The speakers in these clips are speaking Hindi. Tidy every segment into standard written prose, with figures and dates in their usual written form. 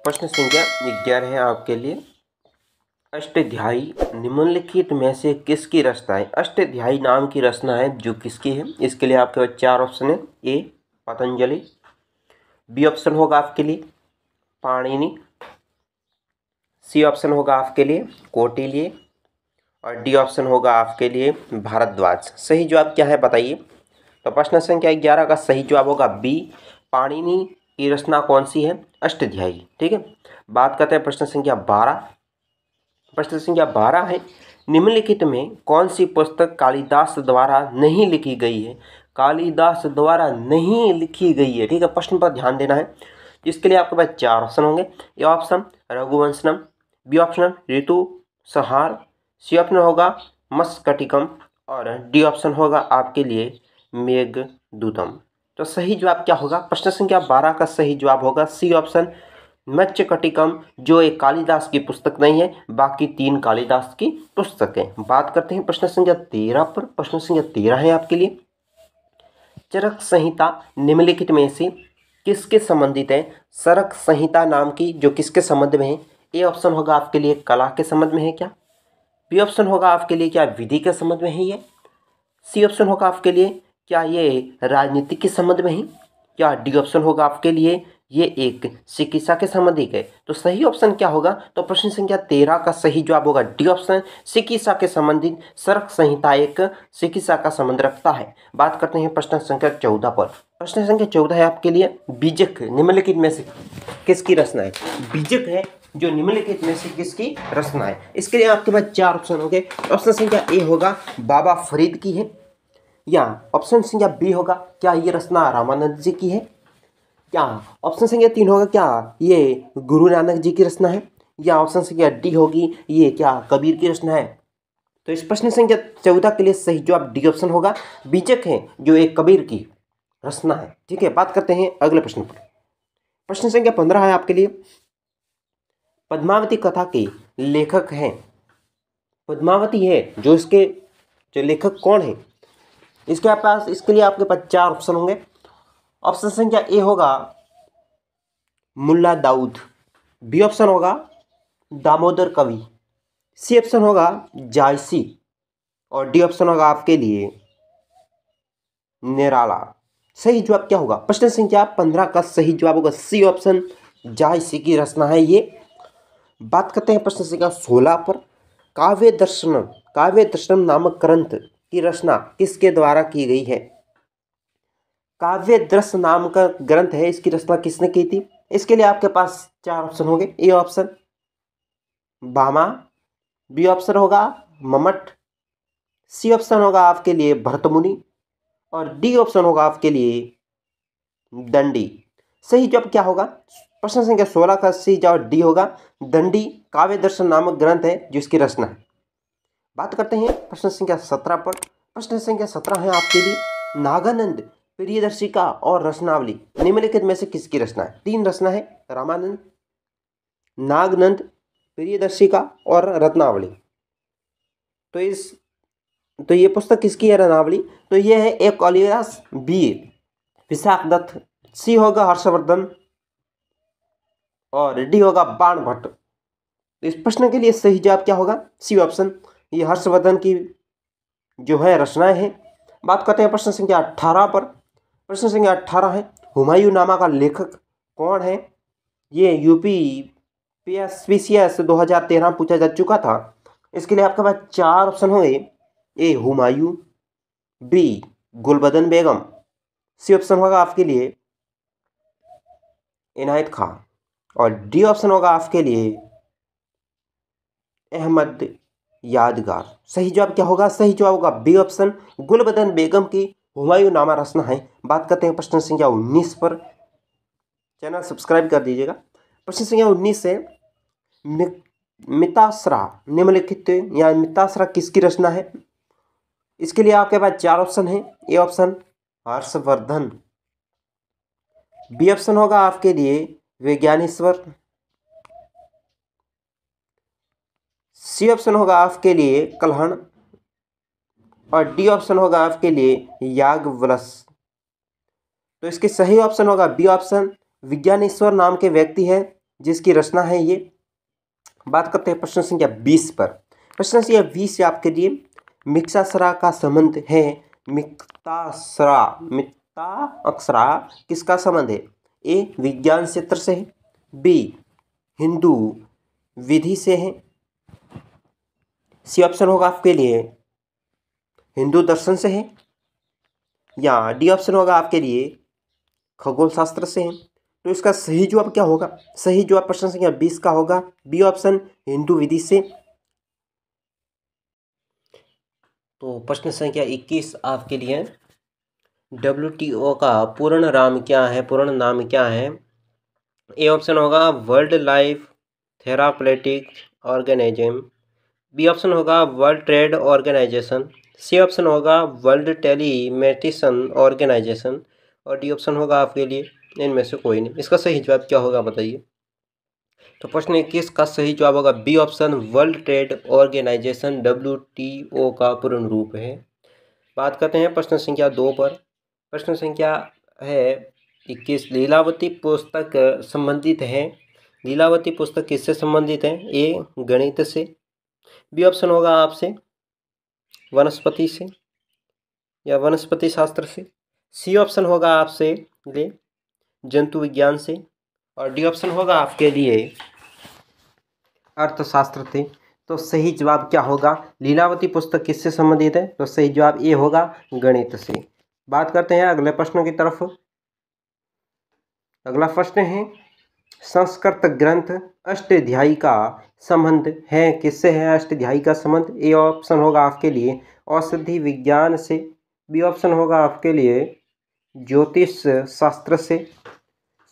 प्रश्न संख्या 11 है आपके लिए। अष्टाध्यायी निम्नलिखित में से किसकी रचना है? अष्टाध्यायी नाम की रचना है जो किसकी है? इसके लिए आपके पास 4 ऑप्शन है। ए पतंजलि, बी ऑप्शन होगा आपके लिए पाणिनि, सी ऑप्शन होगा आपके लिए कौटिल्य और डी ऑप्शन होगा आपके लिए भारद्वाज। सही जवाब क्या है बताइए? तो प्रश्न संख्या 11 का सही जवाब होगा बी, पाणिनि की रचना कौन सी है? अष्टाध्यायी। ठीक है, बात करते हैं प्रश्न संख्या 12। प्रश्न संख्या 12 है, निम्नलिखित में कौन सी पुस्तक कालिदास द्वारा नहीं लिखी गई है? कालिदास द्वारा नहीं लिखी गई है। ठीक है, प्रश्न पर ध्यान देना है। इसके लिए आपके पास 4 ऑप्शन होंगे। ए ऑप्शन रघुवंशनम, बी ऑप्शन ऋतु संहार, सी ऑप्शन होगा मस्कटिकम और डी ऑप्शन होगा आपके लिए मेघदूतम। तो सही जवाब क्या होगा? प्रश्न संख्या 12 का सही जवाब होगा सी ऑप्शन मत्स्यकटिकम, जो एक कालिदास की पुस्तक नहीं है, बाकी 3 कालिदास की पुस्तकें। बात करते हैं प्रश्न संख्या 13 पर। प्रश्न संख्या 13 है आपके लिए, चरक संहिता निम्नलिखित में से किसके संबंधित है? चरक संहिता नाम की जो किसके संबंध में है? ए ऑप्शन होगा आपके लिए कला के संबंध में है क्या? बी ऑप्शन होगा आपके लिए क्या विधि के संबंध में है ये? सी ऑप्शन होगा आपके लिए क्या ये राजनीति के संबंध में है? क्या डी ऑप्शन होगा आपके लिए ये एक चिकित्सा के संबंधित है? तो सही ऑप्शन क्या होगा? तो प्रश्न संख्या 13 का सही जवाब होगा डी ऑप्शन, चिकित्सा के संबंधित चरक संहिता एक चिकित्सा का संबंध रखता है। बात करते हैं प्रश्न संख्या 14 पर। प्रश्न संख्या 14 है आपके लिए, बीजक निम्नलिखित में से किसकी रचना है? बीजक है जो निम्नलिखित में से किसकी रचना है? इसके लिए आपके पास 4 ऑप्शन होंगे। ऑप्शन संख्या ए होगा बाबा फरीद की है, या ऑप्शन संख्या बी होगा क्या ये रचना रामानंद जी की है, क्या ऑप्शन संख्या 3 होगा क्या ये गुरु नानक जी की रचना है, या ऑप्शन संख्या डी होगी ये क्या कबीर की रचना है? तो इस प्रश्न संख्या 14 के लिए सही जवाब डी ऑप्शन होगा, बीजक है जो एक कबीर की रचना है। ठीक है, बात करते हैं अगले प्रश्न पर। प्रश्न संख्या 15 है आपके लिए, पद्मावती कथा के लेखक हैं। पद्मावती है जो इसके जो लेखक कौन है? इसके लिए आपके पास 4 ऑप्शन होंगे। ऑप्शन संख्या ए होगा मुल्ला दाऊद, बी ऑप्शन होगा दामोदर कवि, सी ऑप्शन होगा जायसी और डी ऑप्शन होगा आपके लिए निराला। सही जवाब क्या होगा? प्रश्न संख्या 15 का सही जवाब होगा सी ऑप्शन, जायसी की रचना है ये। बात करते हैं प्रश्न संख्या 16 पर। काव्य दर्शनम नामक ग्रंथ की रचना किसके द्वारा की गई है? काव्य दर्शन नाम का ग्रंथ है, इसकी रचना किसने की थी? इसके लिए आपके पास 4 ऑप्शन होंगे। A option Bhama, B option होगा मम्मट, सी ऑप्शन होगा आपके लिए भरतमुनि और डी ऑप्शन होगा आपके लिए दंडी। सही जवाब क्या होगा? प्रश्न संख्या 16 का सही जवाब डी होगा, दंडी काव्य दर्शन नामक ग्रंथ है जिसकी रचना है। बात करते हैं प्रश्न संख्या 17 पर। प्रश्न संख्या 17 है आपके लिए, नागानंद प्रियदर्शिका और रचनावली निम्नलिखित में से किसकी रचना है? 3 रचना है, रामानंद, नागनंद, प्रियदर्शिका और रत्नावली। तो ये पुस्तक किसकी है रत्नावली? तो ये है ए कालिदास, बी विशाख दत्त, सी होगा हर्षवर्धन और डी होगा बाण भट्ट। तो इस प्रश्न के लिए सही जवाब क्या होगा? सी ऑप्शन, ये हर्षवर्धन की जो है रचनाएं हैं। बात करते हैं प्रश्न संख्या 18 पर। प्रश्न संख्या 18 है, हुमायूं नामा का लेखक कौन है? ये यूपीएससी 2013 पूछा जा चुका था। इसके लिए आपके पास 4 ऑप्शन होंगे। ए हुमायूं, बी गुलबदन बेगम, सी ऑप्शन होगा आपके लिए इनायत खां और डी ऑप्शन होगा आपके लिए अहमद यादगार। सही जवाब क्या होगा? सही जवाब होगा बी ऑप्शन, गुलबदन बेगम की हुमायूं नामा रचना है। बात करते हैं प्रश्न संख्या 19 पर। चैनल सब्सक्राइब कर दीजिएगा। प्रश्न संख्या 19 है, मितासरा निम्नलिखित या मितासरा किसकी रचना है? इसके लिए आपके पास 4 ऑप्शन है। A option Harshvardhan, B option होगा आपके लिए विज्ञानेश्वर, सी ऑप्शन होगा आपके लिए कल्हण और डी ऑप्शन होगा आपके लिए याज्ञवल्क्य। तो इसके सही ऑप्शन होगा बी ऑप्शन, विज्ञानेश्वर नाम के व्यक्ति हैं जिसकी रचना है ये। बात करते हैं प्रश्न संख्या 20 पर। प्रश्न संख्या 20 से आपके लिए मिक्ताक्षरा का संबंध है। मिक्ताक्षरा किसका संबंध है? ए विज्ञान क्षेत्र से है, बी हिंदू विधि से है, सी ऑप्शन होगा आपके लिए हिंदू दर्शन से है, या डी ऑप्शन होगा आपके लिए खगोल शास्त्र से है। तो इसका सही जवाब क्या होगा? सही जवाब प्रश्न संख्या 20 का होगा बी ऑप्शन हिंदू विधि से। तो प्रश्न संख्या 21 आपके लिए WTO का पूर्ण नाम क्या है? पूर्ण नाम क्या है? ए ऑप्शन होगा world life therapeutic organism, B option होगा world trade organisation, C option होगा वर्ल्ड टेलीमेडिसिन ऑर्गेनाइजेशन, और डी ऑप्शन होगा आपके लिए इनमें से कोई नहीं। इसका सही जवाब क्या होगा बताइए? तो प्रश्न 21 का सही जवाब होगा B option world trade organization WTO का पूर्ण रूप है। बात करते हैं प्रश्न संख्या 2 पर। प्रश्न संख्या है 21। लीलावती पुस्तक संबंधित है। लीलावती पुस्तक किससे संबंधित है? ए गणित से, बी ऑप्शन होगा आपसे वनस्पति से या वनस्पति शास्त्र से, सी ऑप्शन होगा आपसे ले जंतु विज्ञान से, और डी ऑप्शन होगा आपके लिए अर्थशास्त्र थे। तो सही जवाब क्या होगा? लीलावती पुस्तक किससे संबंधित है? तो सही जवाब ये होगा गणित से। बात करते हैं अगले प्रश्नों की तरफ। अगला प्रश्न है संस्कृत ग्रंथ अष्टाध्यायी का संबंध है किससे है? अष्टाध्यायी का संबंध ए ऑप्शन होगा आपके लिए औषधि विज्ञान से, बी ऑप्शन होगा आपके लिए ज्योतिष शास्त्र से,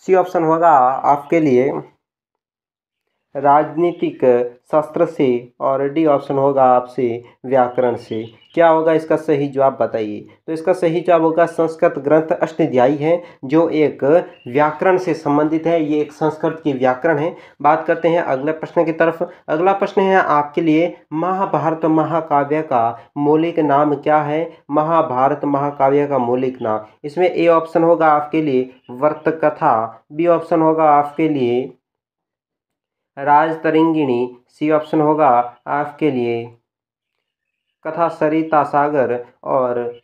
सी ऑप्शन होगा आपके लिए राजनीतिक शास्त्र से, और डी ऑप्शन होगा आपसे व्याकरण से। क्या होगा इसका सही जवाब बताइए? तो इसका सही जवाब होगा संस्कृत ग्रंथ अष्टाध्यायी है जो एक व्याकरण से संबंधित है। ये एक संस्कृत की व्याकरण है। बात करते हैं अगले प्रश्न की तरफ। अगला प्रश्न है आपके लिए महाभारत महाकाव्य का मौलिक नाम क्या है? महाभारत महाकाव्य का मौलिक नाम, इसमें ए ऑप्शन होगा आपके लिए वर्त कथा, बी ऑप्शन होगा आपके लिए राजतरंगिणी, सी ऑप्शन होगा आपके लिए कथा सरिता सागर, और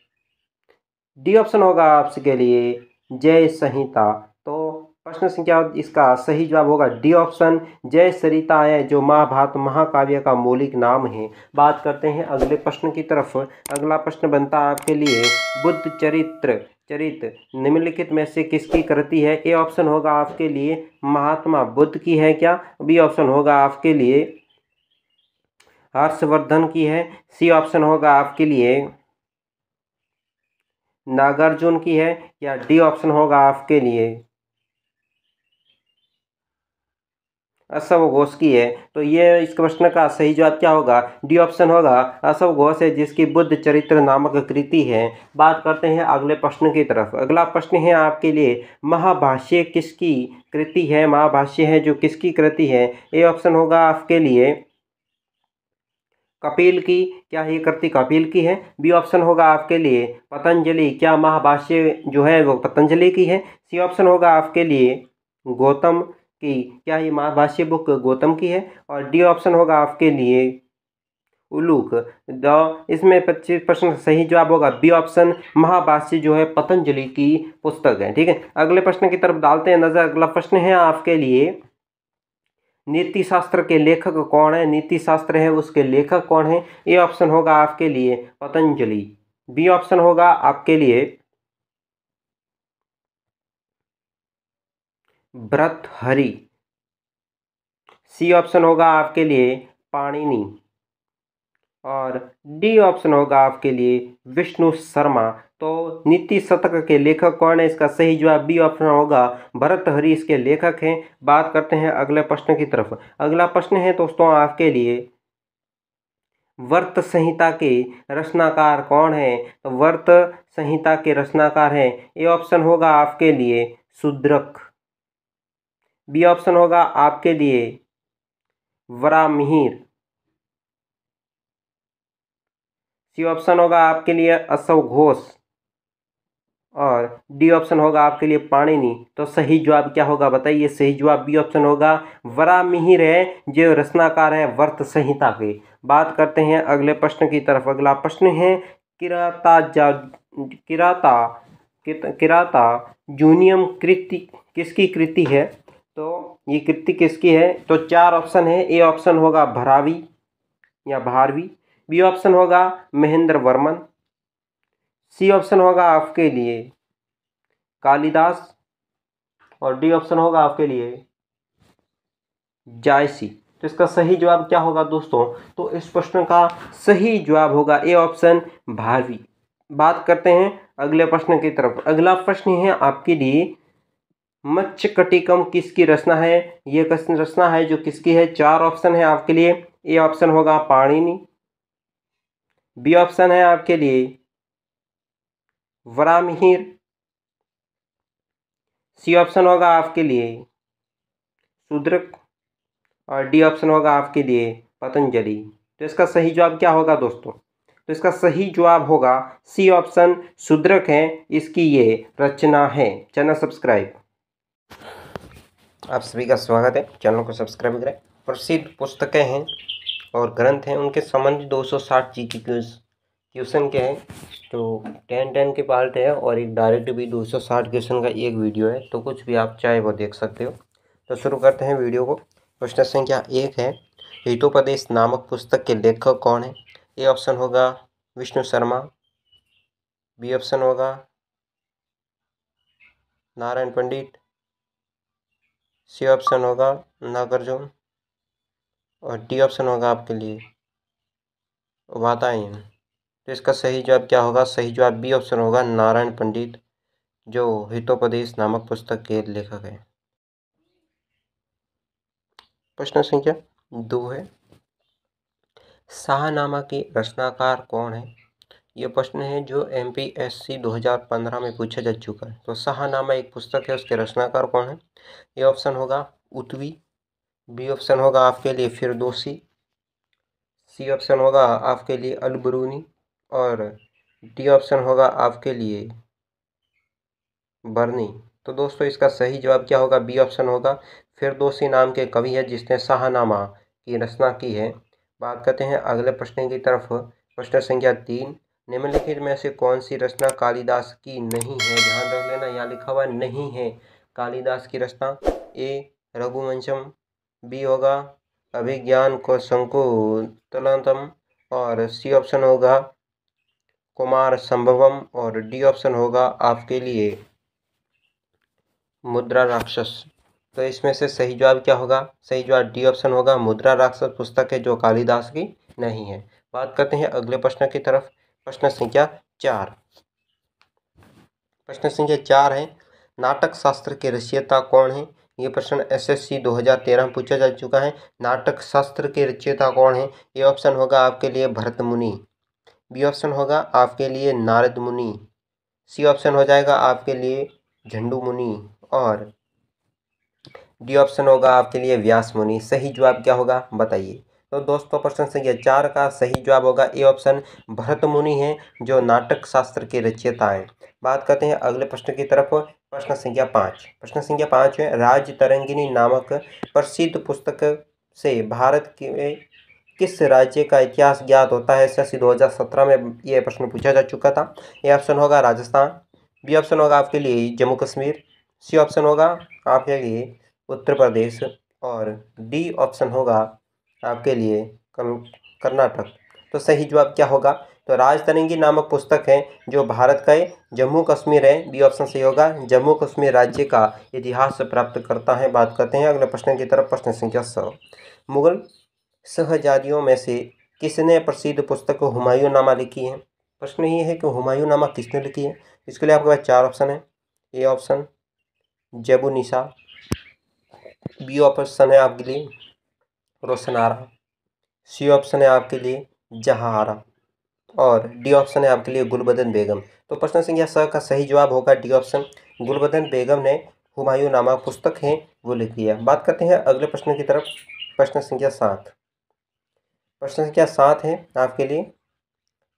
डी ऑप्शन होगा आपके लिए जय संहिता। तो प्रश्न संख्या इसका सही जवाब होगा डी ऑप्शन जय सरिता है जो महाभारत महाकाव्य का मौलिक नाम है। बात करते हैं अगले प्रश्न की तरफ। अगला प्रश्न बनता है आपके लिए बुद्ध चरित निम्नलिखित में से किसकी कृति है? ए ऑप्शन होगा आपके लिए महात्मा बुद्ध की है क्या, बी ऑप्शन होगा आपके लिए हर्षवर्धन की है, सी ऑप्शन होगा आपके लिए नागार्जुन की है, या डी ऑप्शन होगा आपके लिए अशोक घोष की है। तो ये इस प्रश्न का सही जवाब क्या होगा? डी ऑप्शन होगा अशोक घोष है जिसकी बुद्ध चरित्र नामक कृति है। बात करते हैं अगले प्रश्न की तरफ। अगला प्रश्न है आपके लिए महाभाष्य किसकी कृति है? महाभाष्य है जो किसकी कृति है? ए ऑप्शन होगा आपके लिए कपिल की, क्या ये कृति कपिल की है? बी ऑप्शन होगा आपके लिए पतंजलि, क्या महाभाष्य जो है वो पतंजलि की है? सी ऑप्शन होगा आपके लिए गौतम की, क्या ये महाभाष्य बुक गौतम की है? और डी ऑप्शन होगा आपके लिए उलूक। इसमें 25% सही जवाब होगा बी ऑप्शन महाभाष्य जो है पतंजलि की पुस्तक है। ठीक है, अगले प्रश्न की तरफ डालते हैं नजर। अगला प्रश्न है आपके लिए नीति शास्त्र के लेखक कौन है? नीति शास्त्र है उसके लेखक कौन है? ए ऑप्शन होगा आपके लिए पतंजलि, बी ऑप्शन होगा आपके लिए भर्तृहरि, सी ऑप्शन होगा आपके लिए पाणिनि, और डी ऑप्शन होगा आपके लिए विष्णु शर्मा। तो नीति शतक के लेखक कौन है? इसका सही जवाब बी ऑप्शन होगा भर्तृहरि इसके लेखक हैं। बात करते हैं अगले प्रश्न की तरफ। अगला प्रश्न है दोस्तों आपके लिए वर्त संहिता के रचनाकार कौन है? तो वर्त संहिता के रचनाकार हैं ए ऑप्शन होगा आपके लिए शूद्रक, बी ऑप्शन होगा आपके लिए वरामिहिर, सी ऑप्शन होगा आपके लिए अशोक घोष, और डी ऑप्शन होगा आपके लिए पाणिनि। तो सही जवाब क्या होगा बताइए? सही जवाब बी ऑप्शन होगा। वराहमिहिर है जो रचनाकार है वर्त संहिता के। बात करते हैं अगले प्रश्न की तरफ। अगला प्रश्न है किराता जूनियम कृति किसकी कृति है? तो ये कृति किसकी है? तो चार ऑप्शन है। ए ऑप्शन होगा भरावी या भारवी, बी ऑप्शन होगा महेंद्र वर्मन, सी ऑप्शन होगा आपके लिए कालिदास और डी ऑप्शन होगा आपके लिए जायसी। तो इसका सही जवाब क्या होगा दोस्तों? तो इस प्रश्न का सही जवाब होगा ए ऑप्शन भारवी। बात करते हैं अगले प्रश्न की तरफ। अगला प्रश्न है आपके लिए मत्स्यकटिकम किसकी रचना है? ये रचना है जो किसकी है? चार ऑप्शन है आपके लिए। ए ऑप्शन होगा पाणिनि, बी ऑप्शन है आपके लिए वराहमिहिर, सी ऑप्शन होगा आपके लिए शूद्रक और डी ऑप्शन होगा आपके लिए पतंजलि। तो इसका सही जवाब क्या होगा दोस्तों? तो इसका सही जवाब होगा सी ऑप्शन शूद्रक है, इसकी ये रचना है। Channel subscribe. आप सभी का स्वागत है, चैनल को सब्सक्राइब करें। प्रसिद्ध पुस्तकें हैं और ग्रंथ हैं, उनके संबंधित 260 जी के क्वेश्चन के हैं। तो 10 के पार्ट है और एक डायरेक्ट भी 260 क्वेश्चन का एक वीडियो है। तो कुछ भी आप चाहे वो देख सकते हो। तो शुरू करते हैं वीडियो को। प्रश्न संख्या 1 है, हितोपदेश नामक पुस्तक के लेखक कौन है? ए ऑप्शन होगा विष्णु शर्मा, बी ऑप्शन होगा नारायण पंडित, सी ऑप्शन होगा नागार्जुन और डी ऑप्शन होगा आपके लिए वातायन। तो इसका सही जवाब क्या होगा? सही जवाब बी ऑप्शन होगा नारायण पंडित, जो हितोपदेश नामक पुस्तक के लेखक हैं। प्रश्न संख्या 2 है, शाहनामा के रचनाकार कौन है? यह प्रश्न है जो MPSC 2015 में पूछा जा चुका है। तो शाहनामा एक पुस्तक है, उसके रचनाकार कौन है? ए ऑप्शन होगा उतवी, बी ऑप्शन होगा आपके लिए फिरदौसी, सी ऑप्शन होगा आपके लिए अलबरूनी और डी ऑप्शन होगा आपके लिए बर्नी। तो दोस्तों इसका सही जवाब क्या होगा? बी ऑप्शन होगा फिरदौसी नाम के कवि है जिसने शाहनामा की रचना की है। बात करते हैं अगले प्रश्न की तरफ। प्रश्न संख्या 3, निम्नलिखित में से कौन सी रचना कालिदास की नहीं है? ध्यान रख लेना, यहाँ लिखा हुआ नहीं है कालिदास की रचना। ए रघुवंशम, बी होगा अभिज्ञान को संकुतलतम और सी ऑप्शन होगा कुमार संभवम और डी ऑप्शन होगा आपके लिए मुद्रा राक्षस। तो इसमें से सही जवाब क्या होगा? सही जवाब डी ऑप्शन होगा मुद्रा राक्षस पुस्तक है जो कालिदास की नहीं है। बात करते हैं अगले प्रश्न की तरफ। प्रश्न संख्या 4। प्रश्न संख्या 4 है, नाटक शास्त्र के रचयिता कौन है? ये प्रश्न SSC 2013 में पूछा जा चुका है। नाटक शास्त्र के रचयिता कौन है? ये ऑप्शन होगा आपके लिए भरत मुनि, बी ऑप्शन होगा आपके लिए नारद मुनि, सी ऑप्शन हो जाएगा आपके लिए झंडू मुनि और डी ऑप्शन होगा आपके लिए व्यास मुनि। सही जवाब क्या होगा बताइए? तो दोस्तों प्रश्न संख्या 4 का सही जवाब होगा ए ऑप्शन भरत मुनि है जो नाटक शास्त्र के रचयिता हैं। बात करते हैं अगले प्रश्न की तरफ। प्रश्न संख्या 5। प्रश्न संख्या 5 है, राज तरंगिणी नामक प्रसिद्ध पुस्तक से भारत के किस राज्य का इतिहास ज्ञात होता है? SSC 2017 में यह प्रश्न पूछा जा चुका था। ए ऑप्शन होगा राजस्थान, बी ऑप्शन होगा आपके लिए जम्मू कश्मीर, सी ऑप्शन होगा आपके लिए उत्तर प्रदेश और डी ऑप्शन होगा आपके लिए कर्नाटक। तो सही जवाब क्या होगा? तो राजतरंगी नामक पुस्तक है जो भारत का जम्मू कश्मीर है, बी ऑप्शन सही होगा जम्मू कश्मीर राज्य का इतिहास प्राप्त करता है। बात करते हैं अगले प्रश्न की तरफ। प्रश्न संख्या 6, मुगल शहजादियों में से किसने प्रसिद्ध पुस्तक हुमायूंनामा लिखी है? प्रश्न ये है कि हुमायूंनामा किसने लिखी है? इसके लिए आपके पास 4 ऑप्शन है। ए ऑप्शन जेबुनिसा, बी ऑप्शन है आपके लिए रोशनारा, सी ऑप्शन है आपके लिए जहांआरा और डी ऑप्शन है आपके लिए गुलबदन बेगम। तो प्रश्न संख्या 6 का सही जवाब होगा डी ऑप्शन गुलबदन बेगम ने हुमायूंनामा पुस्तक है वो लिखी है। बात करते हैं अगले प्रश्न की तरफ। प्रश्न संख्या 7। प्रश्न संख्या 7 है आपके लिए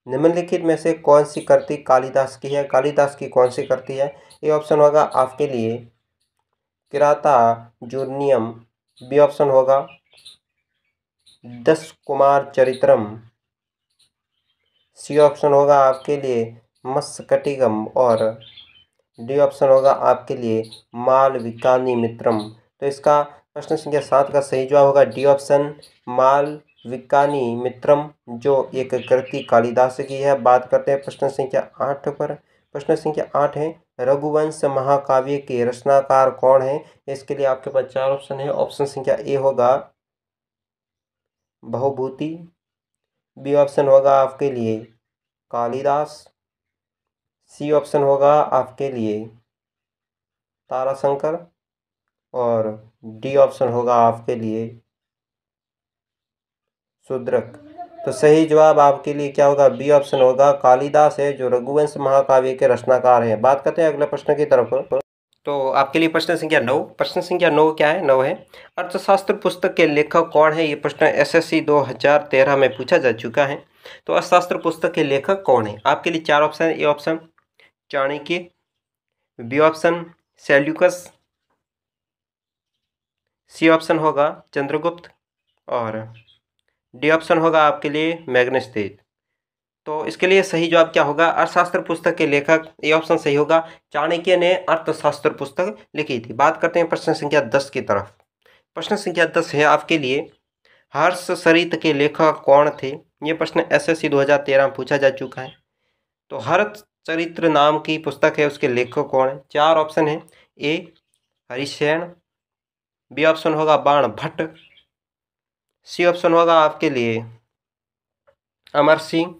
निम्नलिखित में से कौन सी कृति कालिदास की है? कालिदास की कौन सी कृति है? ए ऑप्शन होगा आपके लिए किराता जूर्नियम, बी ऑप्शन होगा दस कुमार चरित्रम, सी ऑप्शन होगा आपके लिए मत्स्यकटिगम और डी ऑप्शन होगा आपके लिए मालविकानी मित्रम। तो इसका प्रश्न संख्या 7 का सही जवाब होगा डी ऑप्शन मालविकानी मित्रम, जो एक कृति कालिदास की है। बात करते हैं प्रश्न संख्या 8 पर। प्रश्न संख्या 8 है रघुवंश महाकाव्य के रचनाकार कौन है? इसके लिए आपके पास 4 ऑप्शन है। ऑप्शन संख्या ए होगा बहुभूति, बी ऑप्शन होगा आपके लिए कालिदास, सी ऑप्शन होगा आपके लिए ताराशंकर और डी ऑप्शन होगा आपके लिए शूद्रक। तो सही जवाब आपके लिए क्या होगा? बी ऑप्शन होगा कालिदास है, जो रघुवंश महाकाव्य के रचनाकार हैं। बात करते हैं अगले प्रश्न की तरफ। तो आपके लिए प्रश्न संख्या 9। प्रश्न संख्या 9 क्या है? 9 है अर्थशास्त्र पुस्तक के लेखक कौन है? ये प्रश्न एसएससी 2013 में पूछा जा चुका है। तो अर्थशास्त्र पुस्तक के लेखक कौन है? आपके लिए 4 ऑप्शन है। A option Chanakya, B option Seleucus, C option होगा चंद्रगुप्त और डी ऑप्शन होगा आपके लिए मैग्नेस्टेड। तो इसके लिए सही जवाब क्या होगा? अर्थशास्त्र पुस्तक के लेखक ए ऑप्शन सही होगा, चाणक्य ने अर्थशास्त्र पुस्तक लिखी थी। बात करते हैं प्रश्न संख्या 10 की तरफ। प्रश्न संख्या 10 है आपके लिए हर्षचरित के लेखक कौन थे? ये प्रश्न एसएससी 2013 में पूछा जा चुका है। तो हर्षचरित्र नाम की पुस्तक है, उसके लेखक कौन है? 4 ऑप्शन है। ए हरिशैन, बी ऑप्शन होगा बाण भट्ट, सी ऑप्शन होगा आपके लिए अमर सिंह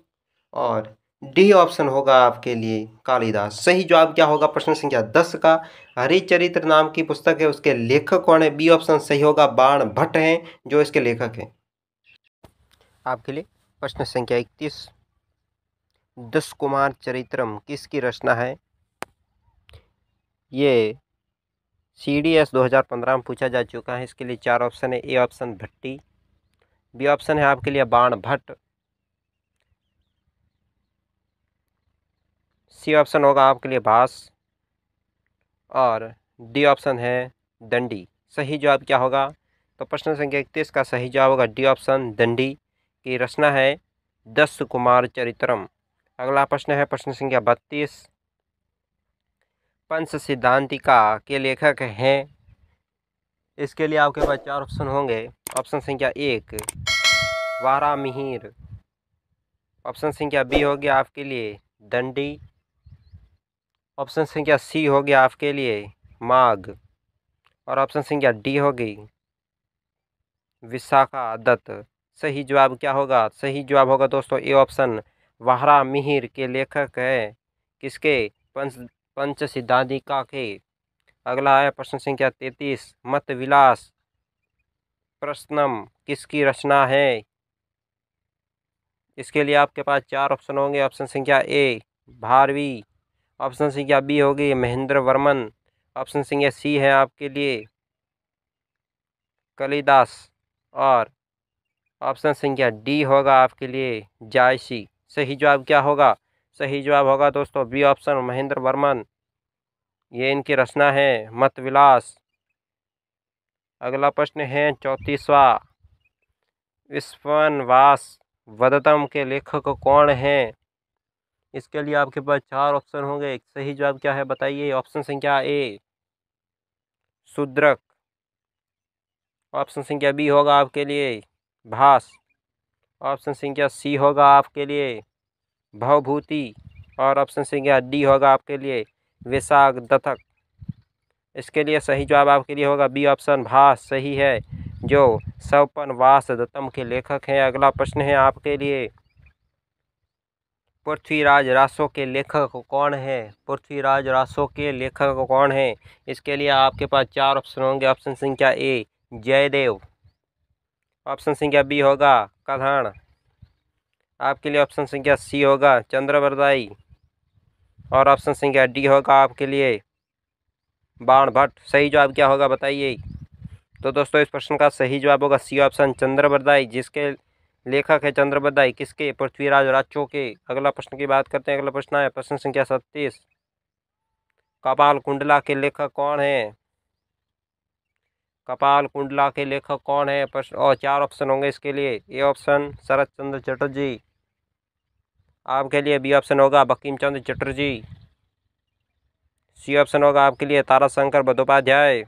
और डी ऑप्शन होगा आपके लिए कालिदास। सही जवाब क्या होगा प्रश्न संख्या 10 का? हरिचरित्र नाम की पुस्तक है, उसके लेखक कौन है? बी ऑप्शन सही होगा, बाण भट्ट हैं जो इसके लेखक हैं। आपके लिए प्रश्न संख्या 31 दस कुमार चरित्रम किसकी रचना है? ये CDS 2015 में पूछा जा चुका है। इसके लिए 4 ऑप्शन है। A option Bhatti, B option है आपके लिए बाण भट्ट, सी ऑप्शन होगा आपके लिए भास और डी ऑप्शन है दंडी। सही जवाब क्या होगा? तो प्रश्न संख्या 31 का सही जवाब होगा डी ऑप्शन दंडी की रचना है दस कुमार चरित्रम। अगला प्रश्न है प्रश्न संख्या 32 पंच सिद्धांतिका के लेखक हैं? इसके लिए आपके पास 4 ऑप्शन होंगे। ऑप्शन संख्या 1 वारामिहिर, ऑप्शन संख्या बी हो गया आपके लिए दंडी, ऑप्शन संख्या सी हो गया आपके लिए माघ और ऑप्शन संख्या डी होगी विशाखा दत्त। सही जवाब क्या होगा? सही जवाब होगा दोस्तों ए ऑप्शन वारामिहिर के लेखक है किसके? पंच सिद्धांतिका के। अगला है प्रश्न संख्या 33 मत विलास प्रश्नम किसकी रचना है? इसके लिए आपके पास 4 ऑप्शन होंगे। ऑप्शन संख्या ए भारवी, ऑप्शन संख्या बी होगी महेंद्र वर्मन, ऑप्शन संख्या सी है आपके लिए कालिदास और ऑप्शन संख्या डी होगा आपके लिए जायसी। सही जवाब क्या होगा? सही जवाब होगा दोस्तों बी ऑप्शन महेंद्र वर्मन, ये इनकी रचना है मत विलास। अगला प्रश्न है 34वां विश्ववास वदतम के लेखक कौन हैं? इसके लिए आपके पास 4 ऑप्शन होंगे। सही जवाब क्या है बताइए? ऑप्शन संख्या ए शूद्रक, ऑप्शन संख्या बी होगा आपके लिए भास, ऑप्शन संख्या सी होगा आपके लिए भवभूति और ऑप्शन संख्या डी होगा आपके लिए विशाख दत्तक। इसके लिए सही जवाब आपके लिए होगा बी ऑप्शन भास सही है, जो स्वपनवास दत्तम के लेखक हैं। अगला प्रश्न है आपके लिए पृथ्वीराज रासो के लेखक कौन है? पृथ्वीराज रासो के लेखक कौन है? इसके लिए आपके पास 4 ऑप्शन होंगे। ऑप्शन संख्या ए जयदेव, ऑप्शन संख्या बी होगा कधाण, आपके लिए ऑप्शन संख्या सी होगा चंद्रवरदाई और ऑप्शन संख्या डी होगा आपके लिए बाण भट्ट। सही जवाब क्या होगा बताइए? तो दोस्तों इस प्रश्न का सही जवाब होगा सी ऑप्शन चंद्रवरदाई, जिसके लेखक है चंद्र बदाई, किसके? पृथ्वीराज राजचो के। अगला प्रश्न की बात करते हैं। अगला प्रश्न है प्रश्न संख्या 37। कपाल कुंडला के लेखक कौन है? कपाल कुंडला के लेखक कौन है? प्रश्न और 4 ऑप्शन होंगे इसके लिए। ए ऑप्शन शरत चंद्र चटर्जी आपके लिए, बी ऑप्शन होगा बंकिम चंद्र चटर्जी, सी ऑप्शन होगा आपके लिए ताराशंकर बंदोपाध्याय,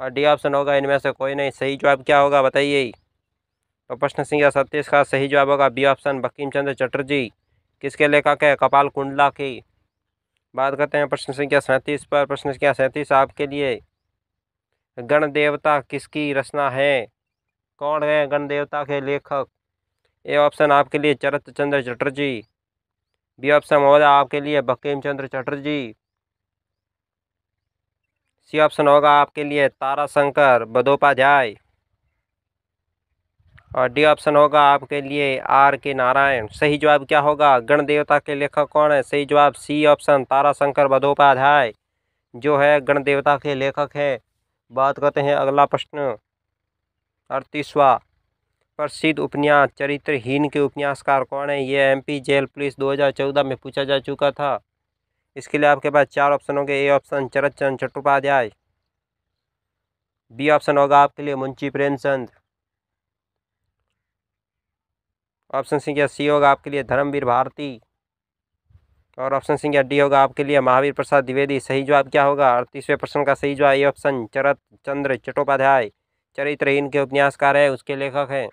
और डी ऑप्शन होगा इनमें से कोई नहीं। सही जवाब क्या होगा बताइए? तो प्रश्न संख्या 37 का सही जवाब होगा बी ऑप्शन बंकिम चंद्र चटर्जी। किसके लेखक है? कपाल कुंडला की। बात करते हैं प्रश्न संख्या 37 पर। प्रश्न संख्या 37 आपके लिए, गण देवता किसकी रचना है? कौन है गण देवता के लेखक? ए ऑप्शन आपके लिए शरत चंद्र चटर्जी, बी ऑप्शन होगा आपके लिए बंकिम चंद्र चटर्जी, सी ऑप्शन होगा आपके लिए ताराशंकर बंदोपाध्याय, और डी ऑप्शन होगा आपके लिए आर के नारायण। सही जवाब क्या होगा? गण देवता के लेखक कौन है? सही जवाब सी ऑप्शन ताराशंकर बंदोपाध्याय जो है गण देवता के लेखक है। बात करते हैं अगला प्रश्न 38वां। प्रसिद्ध उपन्यास चरित्रहीन के उपन्यासकार कौन है? ये एमपी जेल पुलिस 2014 में पूछा जा चुका था। इसके लिए आपके पास 4 ऑप्शन होंगे। A option Sharat Chandra Chattopadhyay, B option होगा आपके लिए मुंशी प्रेमचंद, ऑप्शन संख्या सी होगा आपके लिए धर्मवीर भारती, और ऑप्शन संख्या डी होगा आपके लिए महावीर प्रसाद द्विवेदी। सही जवाब क्या होगा? 38वें प्रश्न का सही जवाब ए ऑप्शन शरत चंद्र चट्टोपाध्याय चरित्रहीन के उपन्यासकार है, उसके लेखक हैं।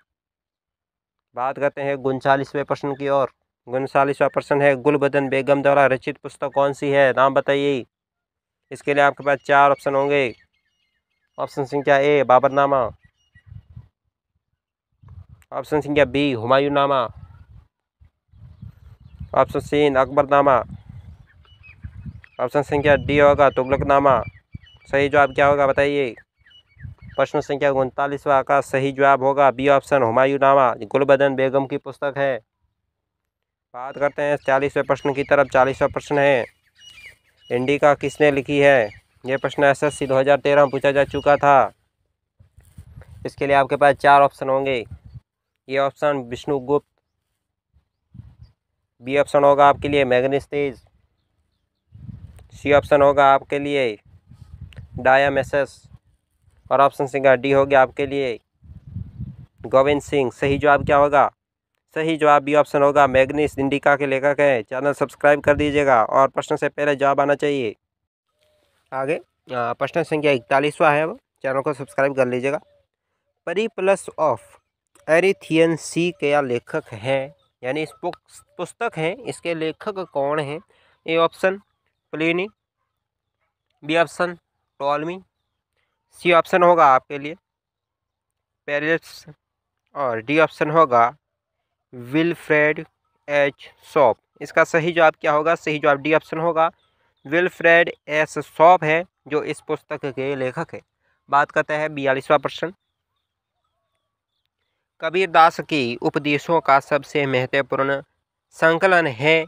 बात करते हैं 39वें प्रश्न की ओर। 39वां प्रश्न है, गुलबदन बेगम द्वारा रचित पुस्तक कौन सी है? नाम बताइए। इसके लिए आपके पास 4 ऑप्शन होंगे। ऑप्शन संख्या ए बाबरनामा, ऑप्शन संख्या B Humayunnama, option C Akbarnama, option संख्या डी होगा तुगलकनामा। सही जवाब क्या होगा बताइए? प्रश्न संख्या 39वां का सही जवाब होगा बी ऑप्शन हुमायूंनामा, गुलबदन बेगम की पुस्तक है। बात करते हैं 40वें प्रश्न की तरफ। 40वां प्रश्न है, इंडिका किसने लिखी है? यह प्रश्न एसएससी 2013 में पूछा जा चुका था। इसके लिए आपके पास 4 ऑप्शन होंगे। ये ऑप्शन विष्णुगुप्त, बी ऑप्शन होगा आपके लिए मैग्नेस्टीज, सी ऑप्शन होगा आपके लिए डायामेसस, और ऑप्शन संख्या डी हो गया आपके लिए गोविंद सिंह। सही जवाब क्या होगा? सही जवाब बी ऑप्शन होगा मैग्नीस इंडिका के लेखक है। चैनल सब्सक्राइब कर दीजिएगा और प्रश्न से पहले जवाब आना चाहिए। आगे प्रश्न संख्या 41वां है, अब चैनल को सब्सक्राइब कर लीजिएगा। परिप्लस ऑफ एरिथियन सी के लेखक हैं, यानी इस पुस्तक है, इसके लेखक कौन हैं? A option Pliny, B option Ptolemy, C option होगा आपके लिए पेरिस, और डी ऑप्शन होगा विल्फ्रेड एच शॉप। इसका सही जवाब क्या होगा? सही जवाब डी ऑप्शन होगा विल्फ्रेड एस शॉप है जो इस पुस्तक के लेखक है। बात करते हैं 42वां प्रश्न। कबीरदास की उपदेशों का सबसे महत्वपूर्ण संकलन है,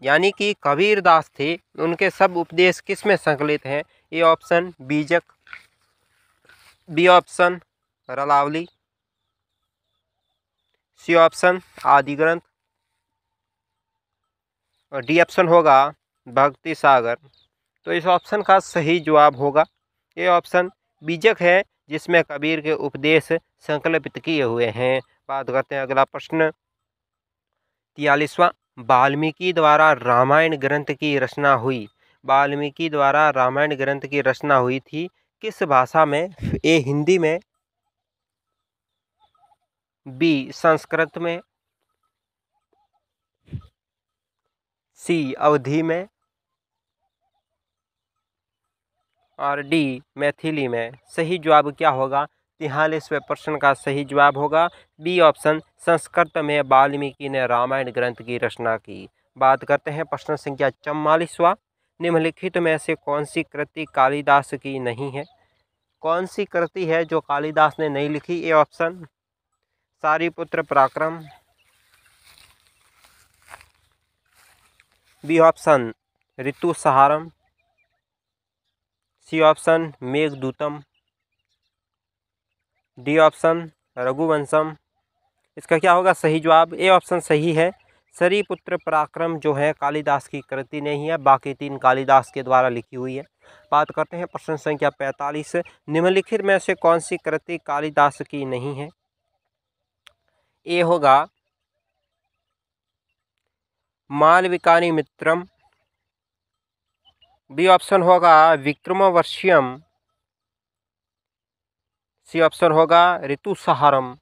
यानी कि कबीरदास थे उनके सब उपदेश किस में संकलित हैं? ए ऑप्शन बीजक, बी ऑप्शन रलावली, सी ऑप्शन आदि ग्रंथ, और डी ऑप्शन होगा भक्ति सागर। तो इस ऑप्शन का सही जवाब होगा ए ऑप्शन बीजक है, जिसमें कबीर के उपदेश संकलित किए हुए हैं। बात करते हैं अगला प्रश्न 43वां। वाल्मीकि द्वारा रामायण ग्रंथ की रचना हुई। वाल्मीकि द्वारा रामायण ग्रंथ की रचना हुई थी किस भाषा में? ए हिंदी में, बी संस्कृत में, सी अवधी में, और डी मैथिली में। सही जवाब क्या होगा? 43वें प्रश्न का सही जवाब होगा बी ऑप्शन संस्कृत में वाल्मीकि ने रामायण ग्रंथ की रचना की। बात करते हैं प्रश्न संख्या 44वां। निम्नलिखित में से कौन सी कृति कालिदास की नहीं है? कौन सी कृति है जो कालिदास ने नहीं लिखी? ए option Sariputra Parakram, B option Ritusamharam, C option Meghadutam, D option Raghuvamsham. इसका क्या होगा सही जवाब? ए ऑप्शन सही है। सरीपुत्र पराक्रम जो है कालिदास की कृति नहीं है, बाकी 3 कालिदास के द्वारा लिखी हुई है। बात करते हैं प्रश्न संख्या 45। निम्नलिखित में से कौन सी कृति कालिदास की नहीं है? ए होगा मालविकानि मित्रम, बी ऑप्शन होगा विक्रमोर्वशीयम, सी ऑप्शन होगा ऋतुसंहारम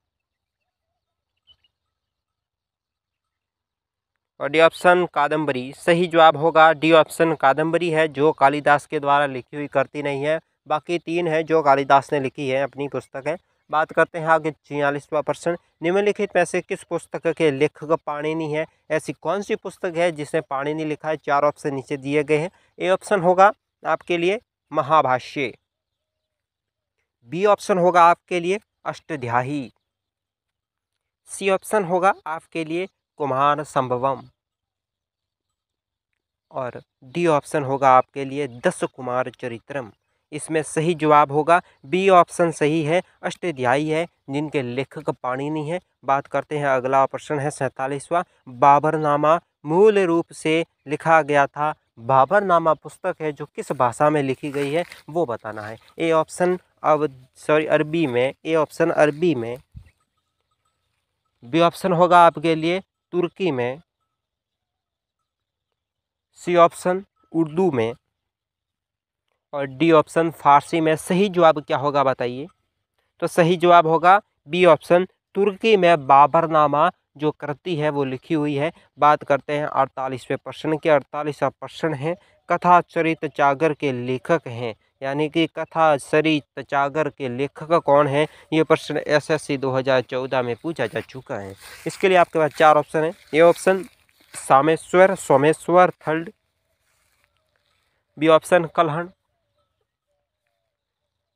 और डी ऑप्शन कादम्बरी। सही जवाब होगा डी ऑप्शन कादम्बरी है, जो कालिदास के द्वारा लिखी हुई कृति नहीं है। बाकी 3 है जो कालिदास ने लिखी है अपनी पुस्तक है। बात करते हैं आगे 46वां प्रश्न। निम्नलिखित में से किस पुस्तक के लेखक पाणिनि है? ऐसी कौन सी पुस्तक है जिसमें पाणिनि लिखा है? 4 ऑप्शन नीचे दिए गए हैं। ए ऑप्शन होगा आपके लिए महाभाष्य, बी ऑप्शन होगा आपके लिए अष्टाध्यायी, सी ऑप्शन होगा आपके लिए कुमार संभवम और डी ऑप्शन होगा आपके लिए दश कुमार चरित्रम। इसमें सही जवाब होगा बी ऑप्शन सही है, अष्टाध्यायी है जिनके लेखक पाणिनि है। बात करते हैं अगला प्रश्न है 47वां। बाबरनामा मूल रूप से लिखा गया था। बाबरनामा पुस्तक है जो किस भाषा में लिखी गई है वो बताना है। ए ऑप्शन अरबी में, ए ऑप्शन अरबी में, बी ऑप्शन होगा आपके लिए तुर्की में, सी ऑप्शन उर्दू में और डी ऑप्शन फारसी में। सही जवाब क्या होगा बताइए? तो सही जवाब होगा बी ऑप्शन तुर्की में बाबरनामा जो कृति है वो लिखी हुई है। बात करते हैं 48वें प्रश्न के। 48वां प्रश्न है कथा चरित चागर के लेखक हैं, यानी कि कथा चरित चागर के लेखक कौन है? ये प्रश्न एसएससी 2014 में पूछा जा चुका है। इसके लिए आपके पास 4 ऑप्शन है। A option Sameshwar Someshwar third, B option Kalhana,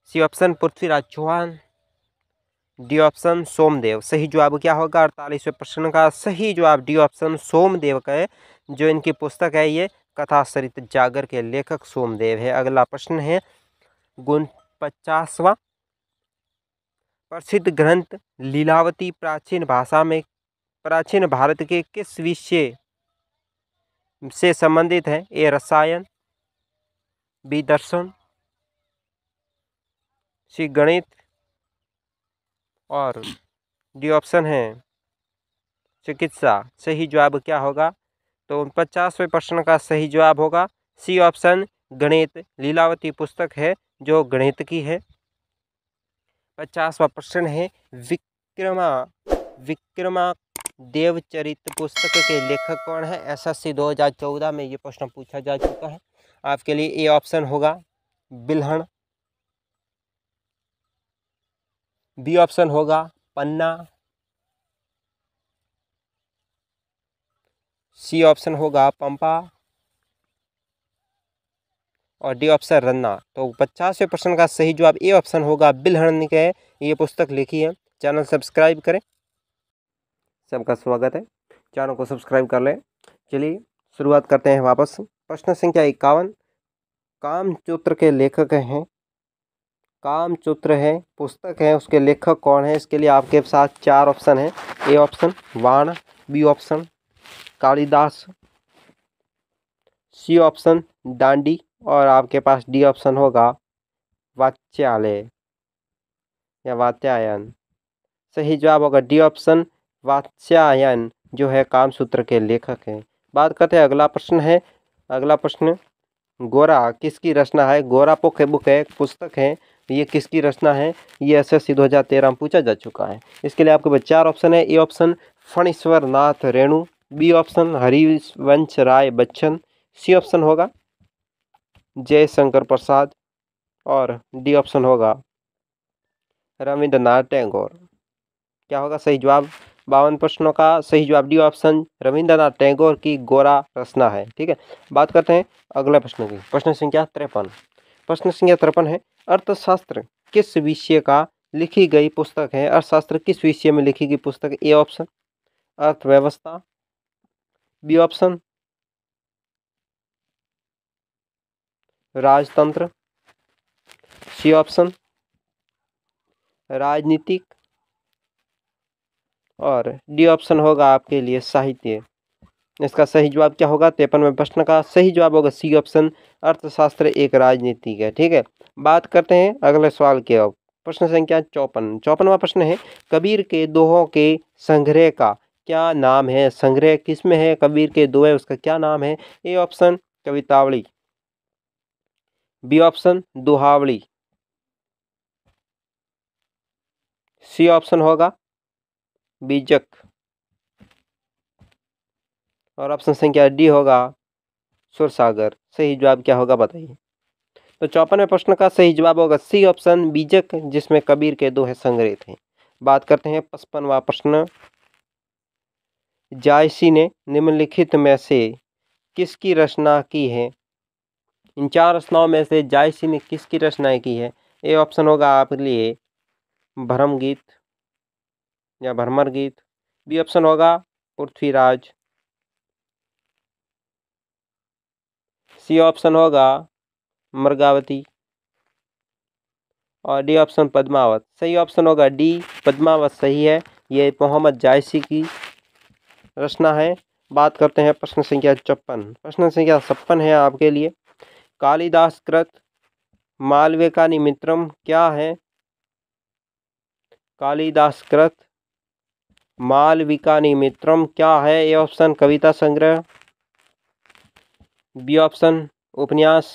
C option Prithviraj Chauhan, D option Somdev. सही जवाब क्या होगा? 48वें प्रश्न का सही जवाब डी ऑप्शन सोमदेव का है। जो इनकी पुस्तक है ये कथा चरित जागर के लेखक सोमदेव है। अगला प्रश्न है 49वां। प्रसिद्ध ग्रंथ लीलावती प्राचीन भाषा में प्राचीन भारत के किस विषय से संबंधित है? ए रसायन, बी दर्शन, सी गणित और डी ऑप्शन है चिकित्सा। सही जवाब क्या होगा? तो 49वें प्रश्न का सही जवाब होगा सी ऑप्शन गणित। लीलावती पुस्तक है जो गणित की है। 50वां प्रश्न है विक्रमा देवचरित पुस्तक के लेखक कौन है? एसएससी 2014 में ये प्रश्न पूछा जा चुका है। आपके लिए ए ऑप्शन होगा बिल्हण, बी ऑप्शन होगा पन्ना, सी ऑप्शन होगा पंपा और डी ऑप्शन रन्ना। तो 50वें प्रश्न का सही जवाब ए ऑप्शन होगा बिल्हण के ये पुस्तक लिखी है। चैनल सब्सक्राइब करें। सबका स्वागत है, चैनल को सब्सक्राइब कर लें। चलिए शुरुआत करते हैं वापस। प्रश्न संख्या 51। कामसूत्र के लेखक हैं, कामसूत्र है पुस्तक है उसके लेखक कौन है? इसके लिए आपके साथ 4 ऑप्शन है। A option Bana, B option Kalidas, C option Dandi और आपके पास डी ऑप्शन होगा वात्स्यायन या वात्स्यायन। सही जवाब होगा डी ऑप्शन वात्स्यायन जो है कामसूत्र के लेखक हैं। बात करते हैं अगला प्रश्न है। अगला प्रश्न गोरा किसकी रचना है? गोरा बुक है, पुस्तक है, ये किसकी रचना है? ये एसएससी 2013 में पूछा जा चुका है। इसके लिए आपके पास 4 ऑप्शन है। A option Phanishwar Nath Renu, B option Harivansh Rai Bachchan, C option होगा जयशंकर प्रसाद और डी ऑप्शन होगा रविंद्रनाथ टैगोर। क्या होगा सही जवाब? 52 प्रश्नों का सही जवाब डी ऑप्शन रविंद्रनाथ टैगोर की गोरा रचना है। ठीक है, बात करते हैं अगले प्रश्न की। प्रश्न संख्या 53। प्रश्न संख्या 53 है अर्थशास्त्र किस विषय का लिखी गई पुस्तक है? अर्थशास्त्र किस विषय में लिखी गई पुस्तक? ए ऑप्शन अर्थव्यवस्था, बी ऑप्शन राजतंत्र, सी ऑप्शन राजनीतिक और डी ऑप्शन होगा आपके लिए साहित्य। इसका सही जवाब क्या होगा? 53वें प्रश्न का सही जवाब होगा सी ऑप्शन, अर्थशास्त्र एक राजनीति है। ठीक है, बात करते हैं अगले सवाल की। अब प्रश्न संख्या 54वां प्रश्न है, कबीर के दोहों के संग्रह का क्या नाम है? संग्रह किसमें है? कबीर के दोहे, उसका क्या नाम है? A option Kavitavali, B option Dohavali, C option होगा बीजक, और ऑप्शन संख्या डी होगा सुरसागर। सही जवाब क्या होगा बताइए? तो 54वें प्रश्न का सही जवाब होगा सी ऑप्शन बीजक, जिसमें कबीर के दोहे संग्रहित हैं। बात करते हैं 55वां प्रश्न, जायसी ने निम्नलिखित में से किसकी रचना की है? इन 4 रचनाओं में से जायसी ने किसकी रचना की है? ए ऑप्शन होगा आपके लिए भ्रम गीत या भ्रमर गीत, बी ऑप्शन होगा पृथ्वीराज, सी ऑप्शन होगा मृगावती, और डी ऑप्शन पद्मावत। सही ऑप्शन होगा डी पद्मावत सही है, ये मोहम्मद जायसी की रचना है। बात करते हैं प्रश्न संख्या 54। प्रश्न संख्या 56 है आपके लिए, कालिदास कृत मालविका मित्रम क्या है? कालिदास कृत मालविका मित्रम क्या है? ए ऑप्शन कविता संग्रह, बी ऑप्शन उपन्यास,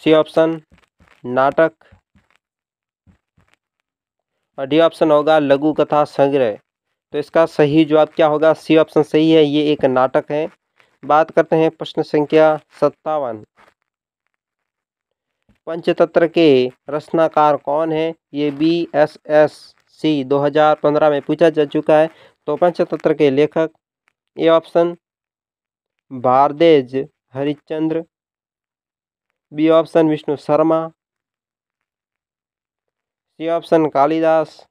सी ऑप्शन नाटक, और डी ऑप्शन होगा लघु कथा संग्रह। तो इसका सही जवाब क्या होगा? सी ऑप्शन सही है, ये एक नाटक है। बात करते हैं प्रश्न संख्या 57, पंचतंत्र के रचनाकार कौन है? ये BSSC 2015 में पूछा जा चुका है। तो पंचतंत्र के लेखक, A option Bharadwaj Harishchandra, B option Vishnu Sharma, C option Kalidas,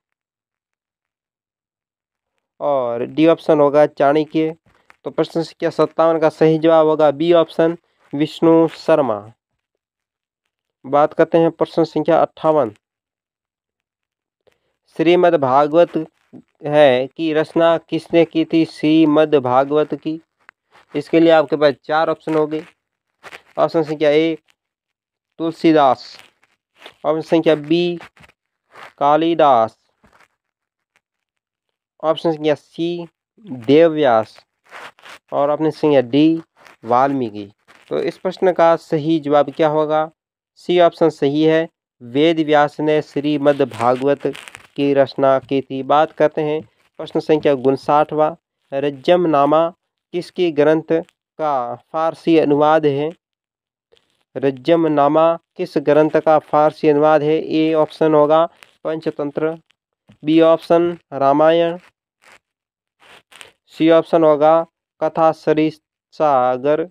और डी ऑप्शन होगा चाणक्य। तो प्रश्न संख्या 57 का सही जवाब होगा बी ऑप्शन विष्णु शर्मा। बात करते हैं प्रश्न संख्या 58, श्रीमद् भागवत है की रचना किसने की थी? श्रीमद् भागवत की, इसके लिए आपके पास 4 ऑप्शन हो गए। ऑप्शन संख्या ए तुलसीदास, ऑप्शन संख्या बी कालिदास, ऑप्शन संख्या सी देवव्यास, और ऑप्शन संख्या डी वाल्मीकि। तो इस प्रश्न का सही जवाब क्या होगा? सी ऑप्शन सही है, वेद व्यास ने श्रीमद् भागवत की रचना की थी। बात करते हैं प्रश्न संख्या 59वां, रज्जमनामा किसकी ग्रंथ का फारसी अनुवाद है? रज्जमनामा किस ग्रंथ का फारसी अनुवाद है? ए ऑप्शन होगा Panchatantra, B option Ramayan, C option होगा कथा सागर,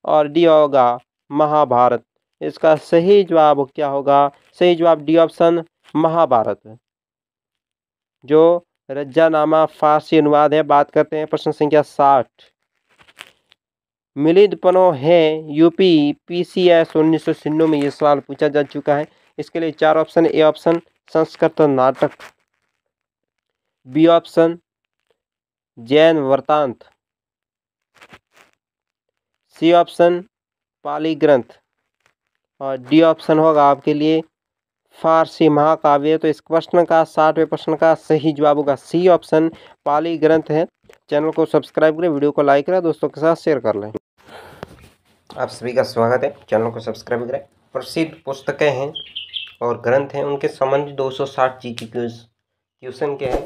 और डी होगा महाभारत। इसका सही जवाब क्या होगा? सही जवाब डी ऑप्शन महाभारत, जो रज्जानामा फारसी अनुवाद है। बात करते हैं प्रश्न संख्या 60, मिलिंद पनो है यूपी PCS 1996 में ये सवाल पूछा जा चुका है। इसके लिए 4 ऑप्शन, ए ऑप्शन संस्कृत नाटक, बी ऑप्शन जैन वृत्तांत, सी ऑप्शन पाली ग्रंथ, और डी ऑप्शन होगा आपके लिए फारसी महाकाव्य। तो इस प्रश्न का 60वें प्रश्न का सही जवाब होगा सी ऑप्शन पाली ग्रंथ है। चैनल को सब्सक्राइब करें, वीडियो को लाइक करें, दोस्तों के साथ शेयर कर लें। आप सभी का स्वागत है, चैनल को सब्सक्राइब करें। प्रसिद्ध पुस्तकें हैं और ग्रंथ हैं, उनके संबंधित 260 GK क्वेश्चन के हैं।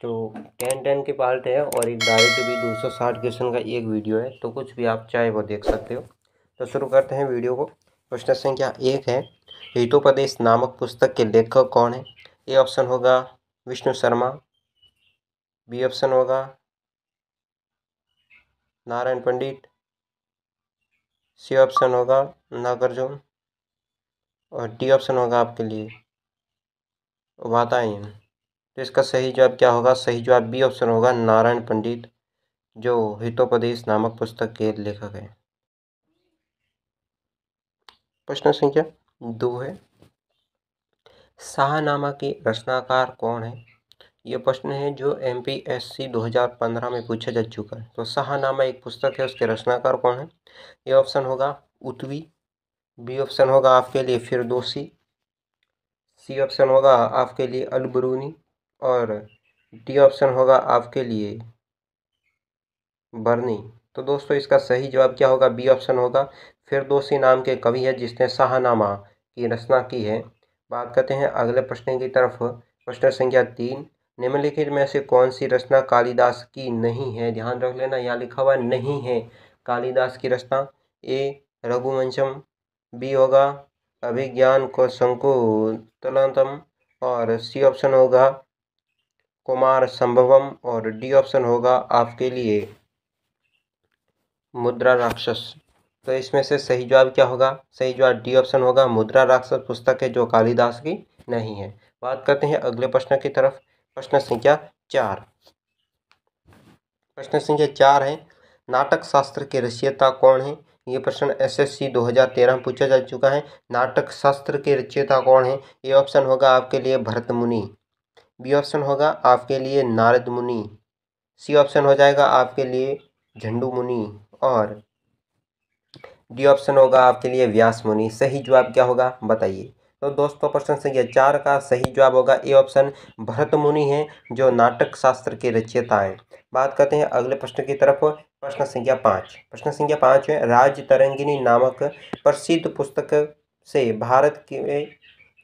तो 10 के पार्ट है और एक डायरेक्ट भी 260 क्वेश्चन का एक वीडियो है, तो कुछ भी आप चाहे वो देख सकते हो। तो शुरू करते हैं वीडियो को। प्रश्न संख्या 1 है, हितोपदेश नामक पुस्तक के लेखक कौन है? ए ऑप्शन होगा विष्णु शर्मा, बी ऑप्शन होगा नारायण पंडित, सी ऑप्शन होगा नागार्जुन, और डी ऑप्शन होगा आपके लिए वातायन। तो इसका सही जवाब क्या होगा? सही जवाब बी ऑप्शन होगा नारायण पंडित, जो हितोपदेश नामक पुस्तक के लेखक हैं। प्रश्न संख्या 2 है, शाहनामा के रचनाकार कौन है? ये प्रश्न है जो MPSC 2015 में पूछा जा चुका है। तो शाहनामा एक पुस्तक है, उसके रचनाकार कौन है? ये ऑप्शन होगा उतवी, बी ऑप्शन होगा आपके लिए फिरदौसी, सी ऑप्शन होगा आपके लिए अलबरूनी और डी ऑप्शन होगा आपके लिए बर्नी। तो दोस्तों इसका सही जवाब क्या होगा? बी ऑप्शन होगा। फिरदौसी नाम के कवि है जिसने शाहनामा की रचना की है। बात करते हैं अगले प्रश्न की तरफ। प्रश्न संख्या 3, निम्नलिखित में से कौन सी रचना कालिदास की नहीं है? ध्यान रख लेना, यहाँ लिखा हुआ नहीं है कालिदास की रचना। ए रघुवंशम, बी होगा अभिज्ञान को शंकुतलतम और सी ऑप्शन होगा कुमार संभवम और डी ऑप्शन होगा आपके लिए मुद्रा राक्षस। तो इसमें से सही जवाब क्या होगा? सही जवाब डी ऑप्शन होगा, मुद्रा राक्षस पुस्तक है जो कालिदास की नहीं है। बात करते हैं अगले प्रश्न की तरफ। प्रश्न संख्या 4। प्रश्न संख्या 4 है, नाटक शास्त्र के रचयिता कौन है? ये प्रश्न SSC 2013 में पूछा जा चुका है। नाटक शास्त्र के रचयिता कौन है? ए ऑप्शन होगा आपके लिए भरत मुनि, बी ऑप्शन होगा आपके लिए नारद मुनि, सी ऑप्शन हो जाएगा आपके लिए झंडू मुनि और डी ऑप्शन होगा आपके लिए व्यास मुनि। सही जवाब क्या होगा बताइए? तो दोस्तों प्रश्न संख्या 4 का सही जवाब होगा ए ऑप्शन, भरत मुनि है जो नाटक शास्त्र के रचयिता है। बात करते हैं अगले प्रश्न की तरफ। प्रश्न संख्या 5। प्रश्न संख्या 5 है, राज तरंगिणी नामक प्रसिद्ध पुस्तक से भारत के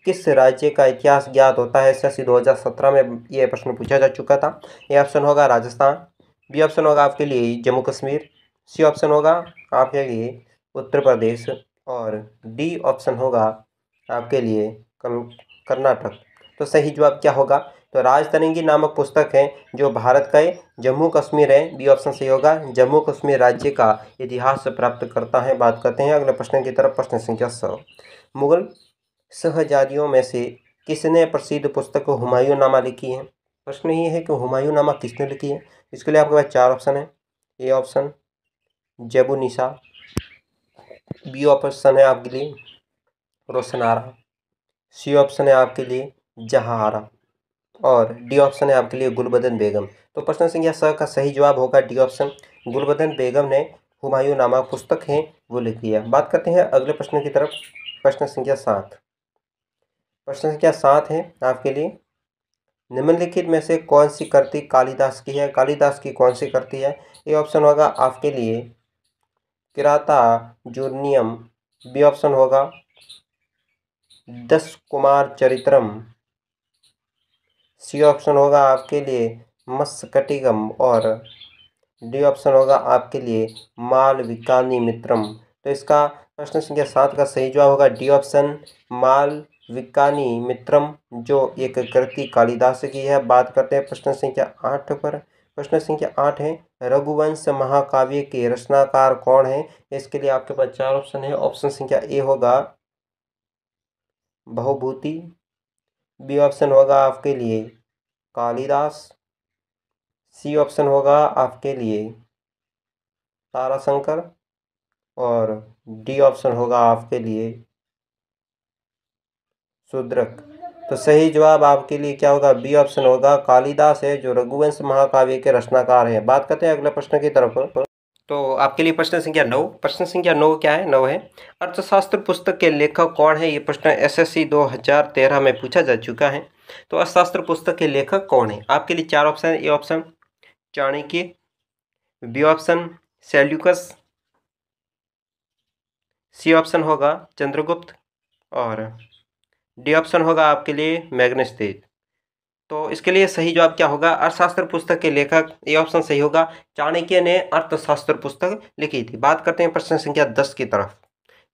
किस राज्य का इतिहास ज्ञात होता है? SSC 2017 में ये प्रश्न पूछा जा चुका था। ए ऑप्शन होगा राजस्थान, बी ऑप्शन होगा आपके लिए जम्मू कश्मीर, सी ऑप्शन होगा आपके लिए उत्तर प्रदेश और डी ऑप्शन होगा आपके लिए कर्नाटक। तो सही जवाब क्या होगा? तो राजतरंगी नामक पुस्तक है जो भारत का जम्मू कश्मीर है, बी ऑप्शन सही होगा, जम्मू कश्मीर राज्य का इतिहास प्राप्त करता है। बात करते हैं अगले प्रश्न की तरफ। प्रश्न संख्या 6, मुगल शहजादियों में से किसने प्रसिद्ध पुस्तक हुमायूंनामा लिखी है? प्रश्न ये है कि हुमायूंनामा किसने लिखी है? इसके लिए आपके पास 4 ऑप्शन है। ए ऑप्शन जेबुनिसा, बी ऑप्शन है आपके लिए रोशनारा, सी ऑप्शन है आपके लिए जहांआरा और डी ऑप्शन है आपके लिए गुलबदन बेगम। तो प्रश्न संख्या 6 का सही जवाब होगा डी ऑप्शन, गुलबदन बेगम ने हुमायूंनामा पुस्तक है वो लिखी है। बात करते हैं अगले प्रश्न की तरफ। प्रश्न संख्या 7। प्रश्न संख्या 7 है आपके लिए, निम्नलिखित में से कौन सी कृति कालिदास की है? कालिदास की कौन सी कृति है? ए ऑप्शन होगा आपके लिए किराता जूर्नियम, बी ऑप्शन होगा दस कुमार चरित्रम, सी ऑप्शन होगा आपके लिए मत्स्यकटिगम और डी ऑप्शन होगा आपके लिए मालविकानी मित्रम। तो इसका प्रश्न संख्या 7 का सही जवाब होगा डी ऑप्शन, मालविकानी मित्रम, जो एक कृति कालिदास की है। बात करते हैं प्रश्न संख्या 8 पर। प्रश्न संख्या 8 है, रघुवंश महाकाव्य के रचनाकार कौन है? इसके लिए आपके पास 4 ऑप्शन है। ऑप्शन संख्या ए होगा बहुभूति, बी ऑप्शन होगा आपके लिए कालिदास, सी ऑप्शन होगा आपके लिए ताराशंकर और डी ऑप्शन होगा आपके लिए शूद्रक। तो सही जवाब आपके लिए क्या होगा? बी ऑप्शन होगा, कालिदास है जो रघुवंश महाकाव्य के रचनाकार हैं। बात करते हैं अगले प्रश्न की तरफ। तो आपके लिए प्रश्न संख्या 9। प्रश्न संख्या 9 क्या है? 9 है, अर्थशास्त्र पुस्तक के लेखक कौन है? ये प्रश्न SSC 2013 में पूछा जा चुका है। तो अर्थशास्त्र पुस्तक के लेखक कौन है? आपके लिए 4 ऑप्शन है। A option Chanakya, B option Seleucus, C option होगा चंद्रगुप्त और डी ऑप्शन होगा आपके लिए मैग्नेस्टेज। तो इसके लिए सही जवाब क्या होगा? अर्थशास्त्र पुस्तक के लेखक ए ऑप्शन सही होगा, चाणक्य ने अर्थशास्त्र पुस्तक लिखी थी। बात करते हैं प्रश्न संख्या 10 की तरफ।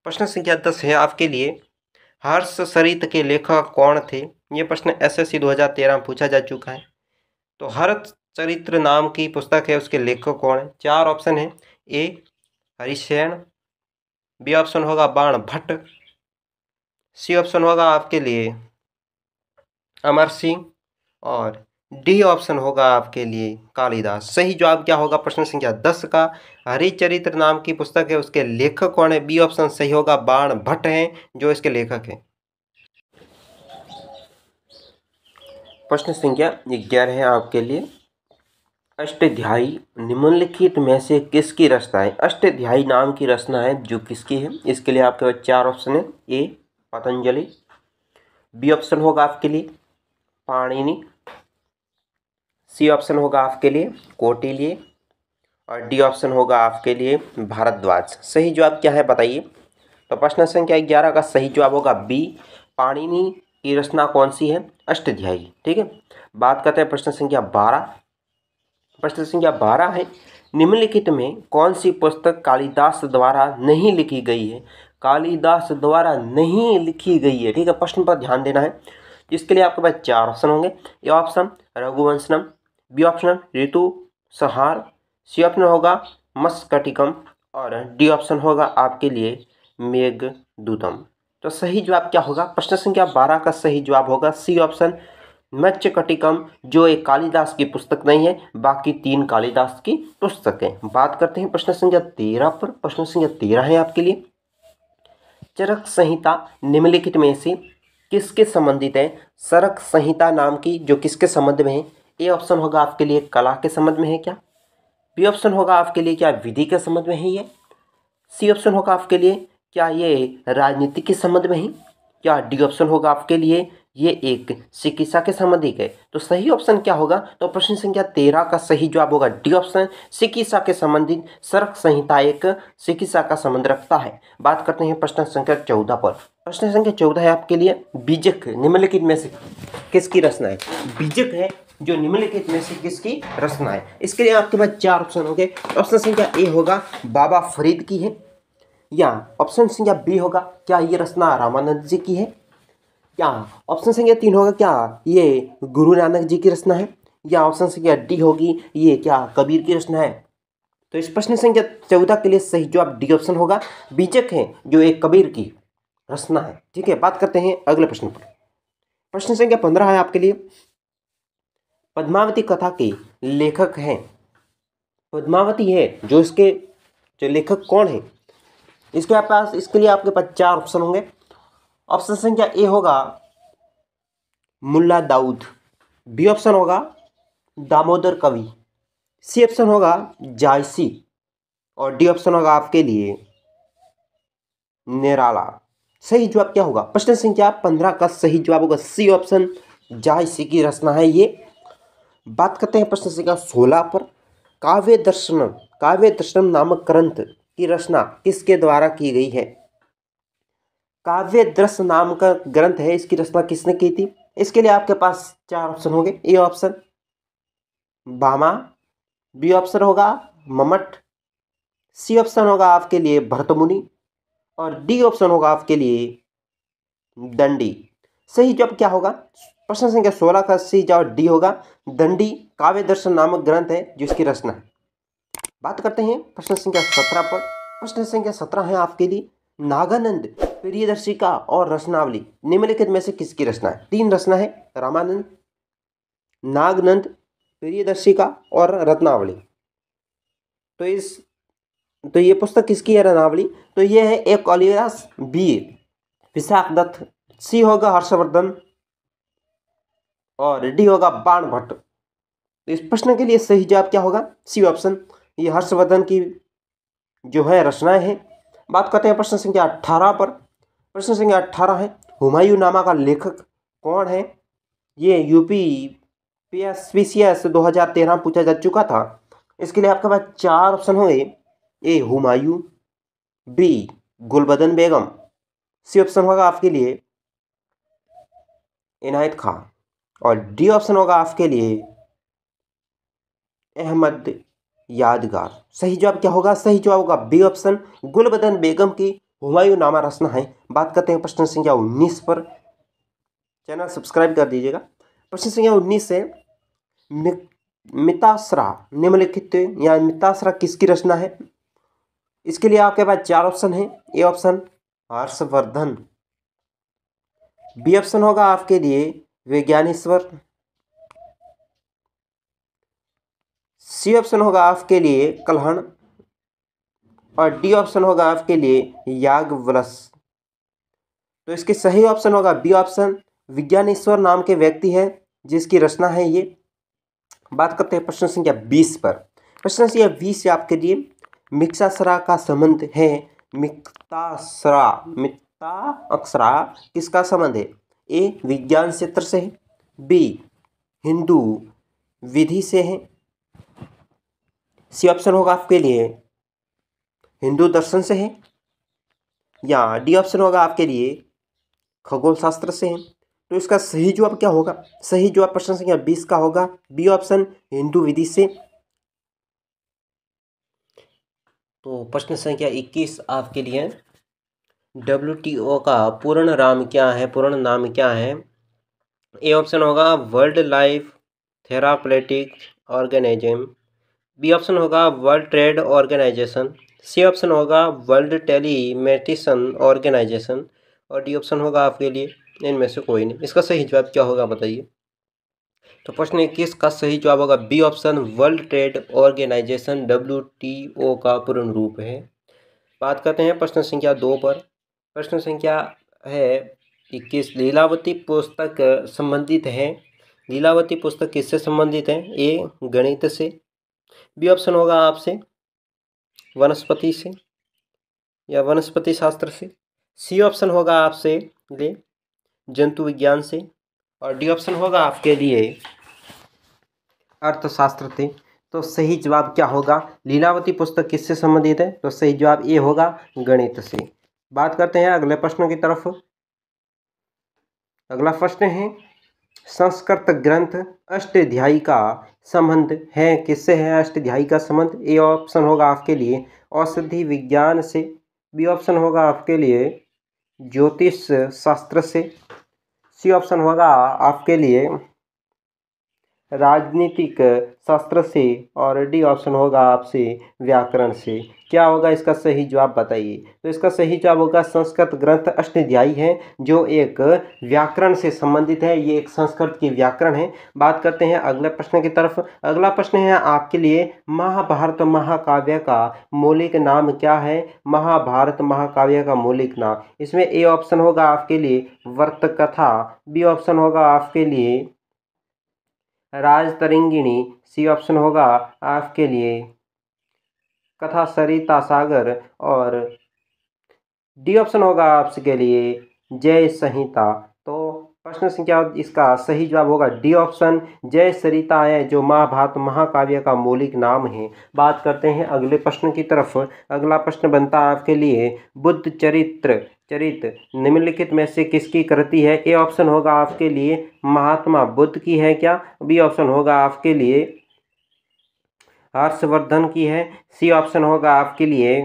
प्रश्न संख्या 10 है आपके लिए, हर्षचरित के लेखक कौन थे? ये प्रश्न SSC 2013 में पूछा जा चुका है। तो हर्षचरित्र नाम की पुस्तक है, उसके लेखक कौन है? 4 ऑप्शन है। ए हरिशैन, बी ऑप्शन होगा बाण भट्ट, सी ऑप्शन होगा आपके लिए अमर सिंह और डी ऑप्शन होगा आपके लिए कालिदास। सही जवाब क्या होगा प्रश्न संख्या 10 का? हरिचरित्र नाम की पुस्तक है, उसके लेखक कौन है? बी ऑप्शन सही होगा, बाण भट्ट हैं जो इसके लेखक हैं। प्रश्न संख्या 11 है आपके लिए। अष्टध्यायी निम्नलिखित में से किसकी रचना है? अष्टध्यायी नाम की रचना है जो किसकी है? इसके लिए आपके पास 4 ऑप्शन है। ए पतंजलि, बी ऑप्शन होगा आपके लिए पाणिनि, सी ऑप्शन होगा आपके लिए कौटिल्य और डी ऑप्शन होगा आपके लिए भारद्वाज। सही जवाब क्या है बताइए? तो प्रश्न संख्या 11 का सही जवाब होगा बी, पाणिनि की रचना कौन सी है? अष्टध्यायी। ठीक है, बात करते हैं प्रश्न संख्या 12। प्रश्न संख्या 12 है, निम्नलिखित में कौन सी पुस्तक कालिदास द्वारा नहीं लिखी गई है? कालिदास द्वारा नहीं लिखी गई है। ठीक है, प्रश्न पर ध्यान देना है। इसके लिए आपके पास 4 ऑप्शन होंगे। ए ऑप्शन रघुवंशनम, बी ऑप्शन ऋतु संहार, सी ऑप्शन होगा मत्स्यकटिकम और डी ऑप्शन होगा आपके लिए मेघदूतम। तो सही जवाब क्या होगा? प्रश्न संख्या 12 का सही जवाब होगा सी ऑप्शन मत्स्यकटिकम, जो एक कालिदास की पुस्तक नहीं है, बाकी 3 कालिदास की पुस्तकें। बात करते हैं प्रश्न संख्या 13 पर। प्रश्न संख्या 13 है आपके लिए, चरक संहिता निम्नलिखित में से किसके संबंधित है? चरक संहिता नाम की जो किसके संबंध में है? ए ऑप्शन होगा आपके लिए कला के संबंध में है क्या? बी ऑप्शन होगा आपके लिए क्या विधि के संबंध में है ये? सी ऑप्शन होगा आपके लिए क्या ये राजनीति के संबंध में है? क्या डी ऑप्शन होगा आपके लिए ये एक चिकित्सा के संबंधित है? तो सही ऑप्शन क्या होगा? तो प्रश्न संख्या 13 का सही जवाब होगा डी ऑप्शन, चिकित्सा के संबंधित चरक संहिता एक चिकित्सा का संबंध रखता है। बात करते हैं प्रश्न संख्या 14 पर। प्रश्न संख्या 14 है आपके लिए, बीजक निम्नलिखित में से किसकी रचना है? बीजक है जो निम्नलिखित में से किसकी रचना है? इसके लिए आपके पास 4 ऑप्शन होंगे। ऑप्शन संख्या ए होगा बाबा फरीद की है, या ऑप्शन संख्या बी होगा क्या ये रचना रामानंद जी की है, या ऑप्शन संख्या 3 होगा क्या ये गुरु नानक जी की रचना है, या ऑप्शन संख्या डी होगी ये क्या कबीर की रचना है। तो इस प्रश्न संख्या 14 के लिए सही जवाब डी ऑप्शन होगा, बीजक है जो एक कबीर की रचना है। ठीक है, बात करते हैं अगले प्रश्न पर। प्रश्न संख्या 15 है आपके लिए, पद्मावती कथा के लेखक हैं। पद्मावती है जो इसके जो लेखक कौन है? इसके लिए आपके पास 4 ऑप्शन होंगे। ऑप्शन संख्या ए होगा मुल्ला दाऊद, बी ऑप्शन होगा दामोदर कवि, सी ऑप्शन होगा जायसी और डी ऑप्शन होगा आपके लिए निराला। सही जवाब क्या होगा? प्रश्न संख्या 15 का सही जवाब होगा सी ऑप्शन, जायसी की रचना है ये। बात करते हैं प्रश्न संख्या 16 पर। काव्य दर्शनम नामक ग्रंथ की रचना किसके द्वारा की गई है? काव्य दर्शन नाम का ग्रंथ है, इसकी रचना किसने की थी? इसके लिए आपके पास 4 ऑप्शन होंगे। A option Bhama, B option होगा मम्मट, सी ऑप्शन होगा आपके लिए भरतमुनि और डी ऑप्शन होगा आपके लिए दंडी। सही जवाब क्या होगा? प्रश्न संख्या 16 का सही जवाब डी होगा, दंडी काव्य दर्शन नामक ग्रंथ है जिसकी रचना है। बात करते हैं प्रश्न संख्या 17 पर। प्रश्न संख्या 17 है आपके लिए, नागानंद प्रियदर्शिका और रचनावली निम्नलिखित में से किसकी रचना है? 3 रचना है, रामानंद, नागानंद प्रियदर्शिका और रत्नावली। तो ये पुस्तक किसकी है रत्नावली? तो ये है ए कालिदास, बी विशाख दत्त, सी होगा हर्षवर्धन और डी होगा बाण भट्ट। तो इस प्रश्न के लिए सही जवाब क्या होगा? सी ऑप्शन, ये हर्षवर्धन की जो है रचनाएं हैं। बात करते हैं प्रश्न संख्या 18 पर। प्रश्न संख्या 18 है, हुमायूं नामा का लेखक कौन है? ये यूपीएससी 2013 पूछा जा चुका था। इसके लिए आपके पास 4 ऑप्शन होंगे। ए हुमायूं, बी गुलबदन बेगम, सी ऑप्शन होगा आपके लिए इनायत खां और डी ऑप्शन होगा आपके लिए अहमद यादगार। सही जवाब क्या होगा? सही जवाब होगा बी ऑप्शन, गुलबदन बेगम की हुमायूं नामा रचना है। बात करते हैं प्रश्न संख्या 19 पर। चैनल सब्सक्राइब कर दीजिएगा। प्रश्न संख्या 19 है, मितासरा निम्नलिखित या मितासरा किसकी रचना है? इसके लिए आपके पास 4 ऑप्शन है। A option Harshvardhan, B option होगा आपके लिए विज्ञानेश्वर, सी ऑप्शन होगा आपके लिए कल्हण और डी ऑप्शन होगा आपके लिए याज्ञवल्क्य। तो इसके सही ऑप्शन होगा बी ऑप्शन, विज्ञानेश्वर नाम के व्यक्ति है जिसकी रचना है ये। बात करते हैं प्रश्न संख्या 20 पर। प्रश्न संख्या 20 से आपके लिए मिक्ताक्षरा का संबंध है। मिक्ताक्षरा किसका संबंध है? ए विज्ञान क्षेत्र से है, बी हिंदू विधि से है, सी ऑप्शन होगा आपके लिए हिंदू दर्शन से है, या डी ऑप्शन होगा आपके लिए खगोल शास्त्र से है। तो इसका सही जवाब क्या होगा? सही जवाब प्रश्न संख्या 20 का होगा बी ऑप्शन हिंदू विधि से। तो प्रश्न संख्या 21 आपके लिए WTO का पूर्ण नाम क्या है? पूर्ण नाम क्या है? ए ऑप्शन होगा world life therapeutic organism, B option होगा world trade organisation, C option होगा वर्ल्ड टेलीमेडिसिन ऑर्गेनाइजेशन, और डी ऑप्शन होगा आपके लिए इनमें से कोई नहीं। इसका सही जवाब क्या होगा बताइए? तो प्रश्न 21 का सही जवाब होगा B option world trade organization, WTO का पूर्ण रूप है। बात करते हैं प्रश्न संख्या 2 पर। प्रश्न संख्या है 21, लीलावती पुस्तक संबंधित है। लीलावती पुस्तक किससे संबंधित है? ए गणित से, बी ऑप्शन होगा आपसे वनस्पति से या वनस्पति शास्त्र से, सी ऑप्शन होगा आपसे ले जंतु विज्ञान से, और डी ऑप्शन होगा आपके लिए अर्थशास्त्र से। तो सही जवाब क्या होगा? लीलावती पुस्तक किससे संबंधित है? तो सही जवाब ये होगा गणित से। बात करते हैं अगले प्रश्नों की तरफ। अगला प्रश्न है संस्कृत ग्रंथ अष्टाध्यायी का संबंध है किससे है? अष्टाध्यायी का संबंध ए ऑप्शन होगा आपके लिए औषधि विज्ञान से, बी ऑप्शन होगा आपके लिए ज्योतिष शास्त्र से, सी ऑप्शन होगा आपके लिए राजनीतिक शास्त्र से, और डी ऑप्शन होगा आपसे व्याकरण से। क्या होगा इसका सही जवाब बताइए? तो इसका सही जवाब होगा संस्कृत ग्रंथ अष्टाध्यायी है, जो एक व्याकरण से संबंधित है। ये एक संस्कृत की व्याकरण है। बात करते हैं अगले प्रश्न की तरफ। अगला प्रश्न है आपके लिए महाभारत महाकाव्य का मौलिक नाम क्या है? महाभारत महाकाव्य का मौलिक नाम, इसमें ए ऑप्शन होगा आपके लिए वर्त कथा, बी ऑप्शन होगा आपके लिए राजतरंगिणी, सी ऑप्शन होगा आपके लिए कथा सरिता सागर, और डी ऑप्शन होगा आपके लिए जय संहिता। तो प्रश्न संख्या इसका सही जवाब होगा डी ऑप्शन जय सरिता है, जो महाभारत महाकाव्य का मौलिक नाम है। बात करते हैं अगले प्रश्न की तरफ। अगला प्रश्न बनता है आपके लिए बुद्ध चरित निम्नलिखित में से किसकी कृति है? ए ऑप्शन होगा आपके लिए महात्मा बुद्ध की है क्या, बी ऑप्शन होगा आपके लिए हर्षवर्धन की है, सी ऑप्शन होगा आपके लिए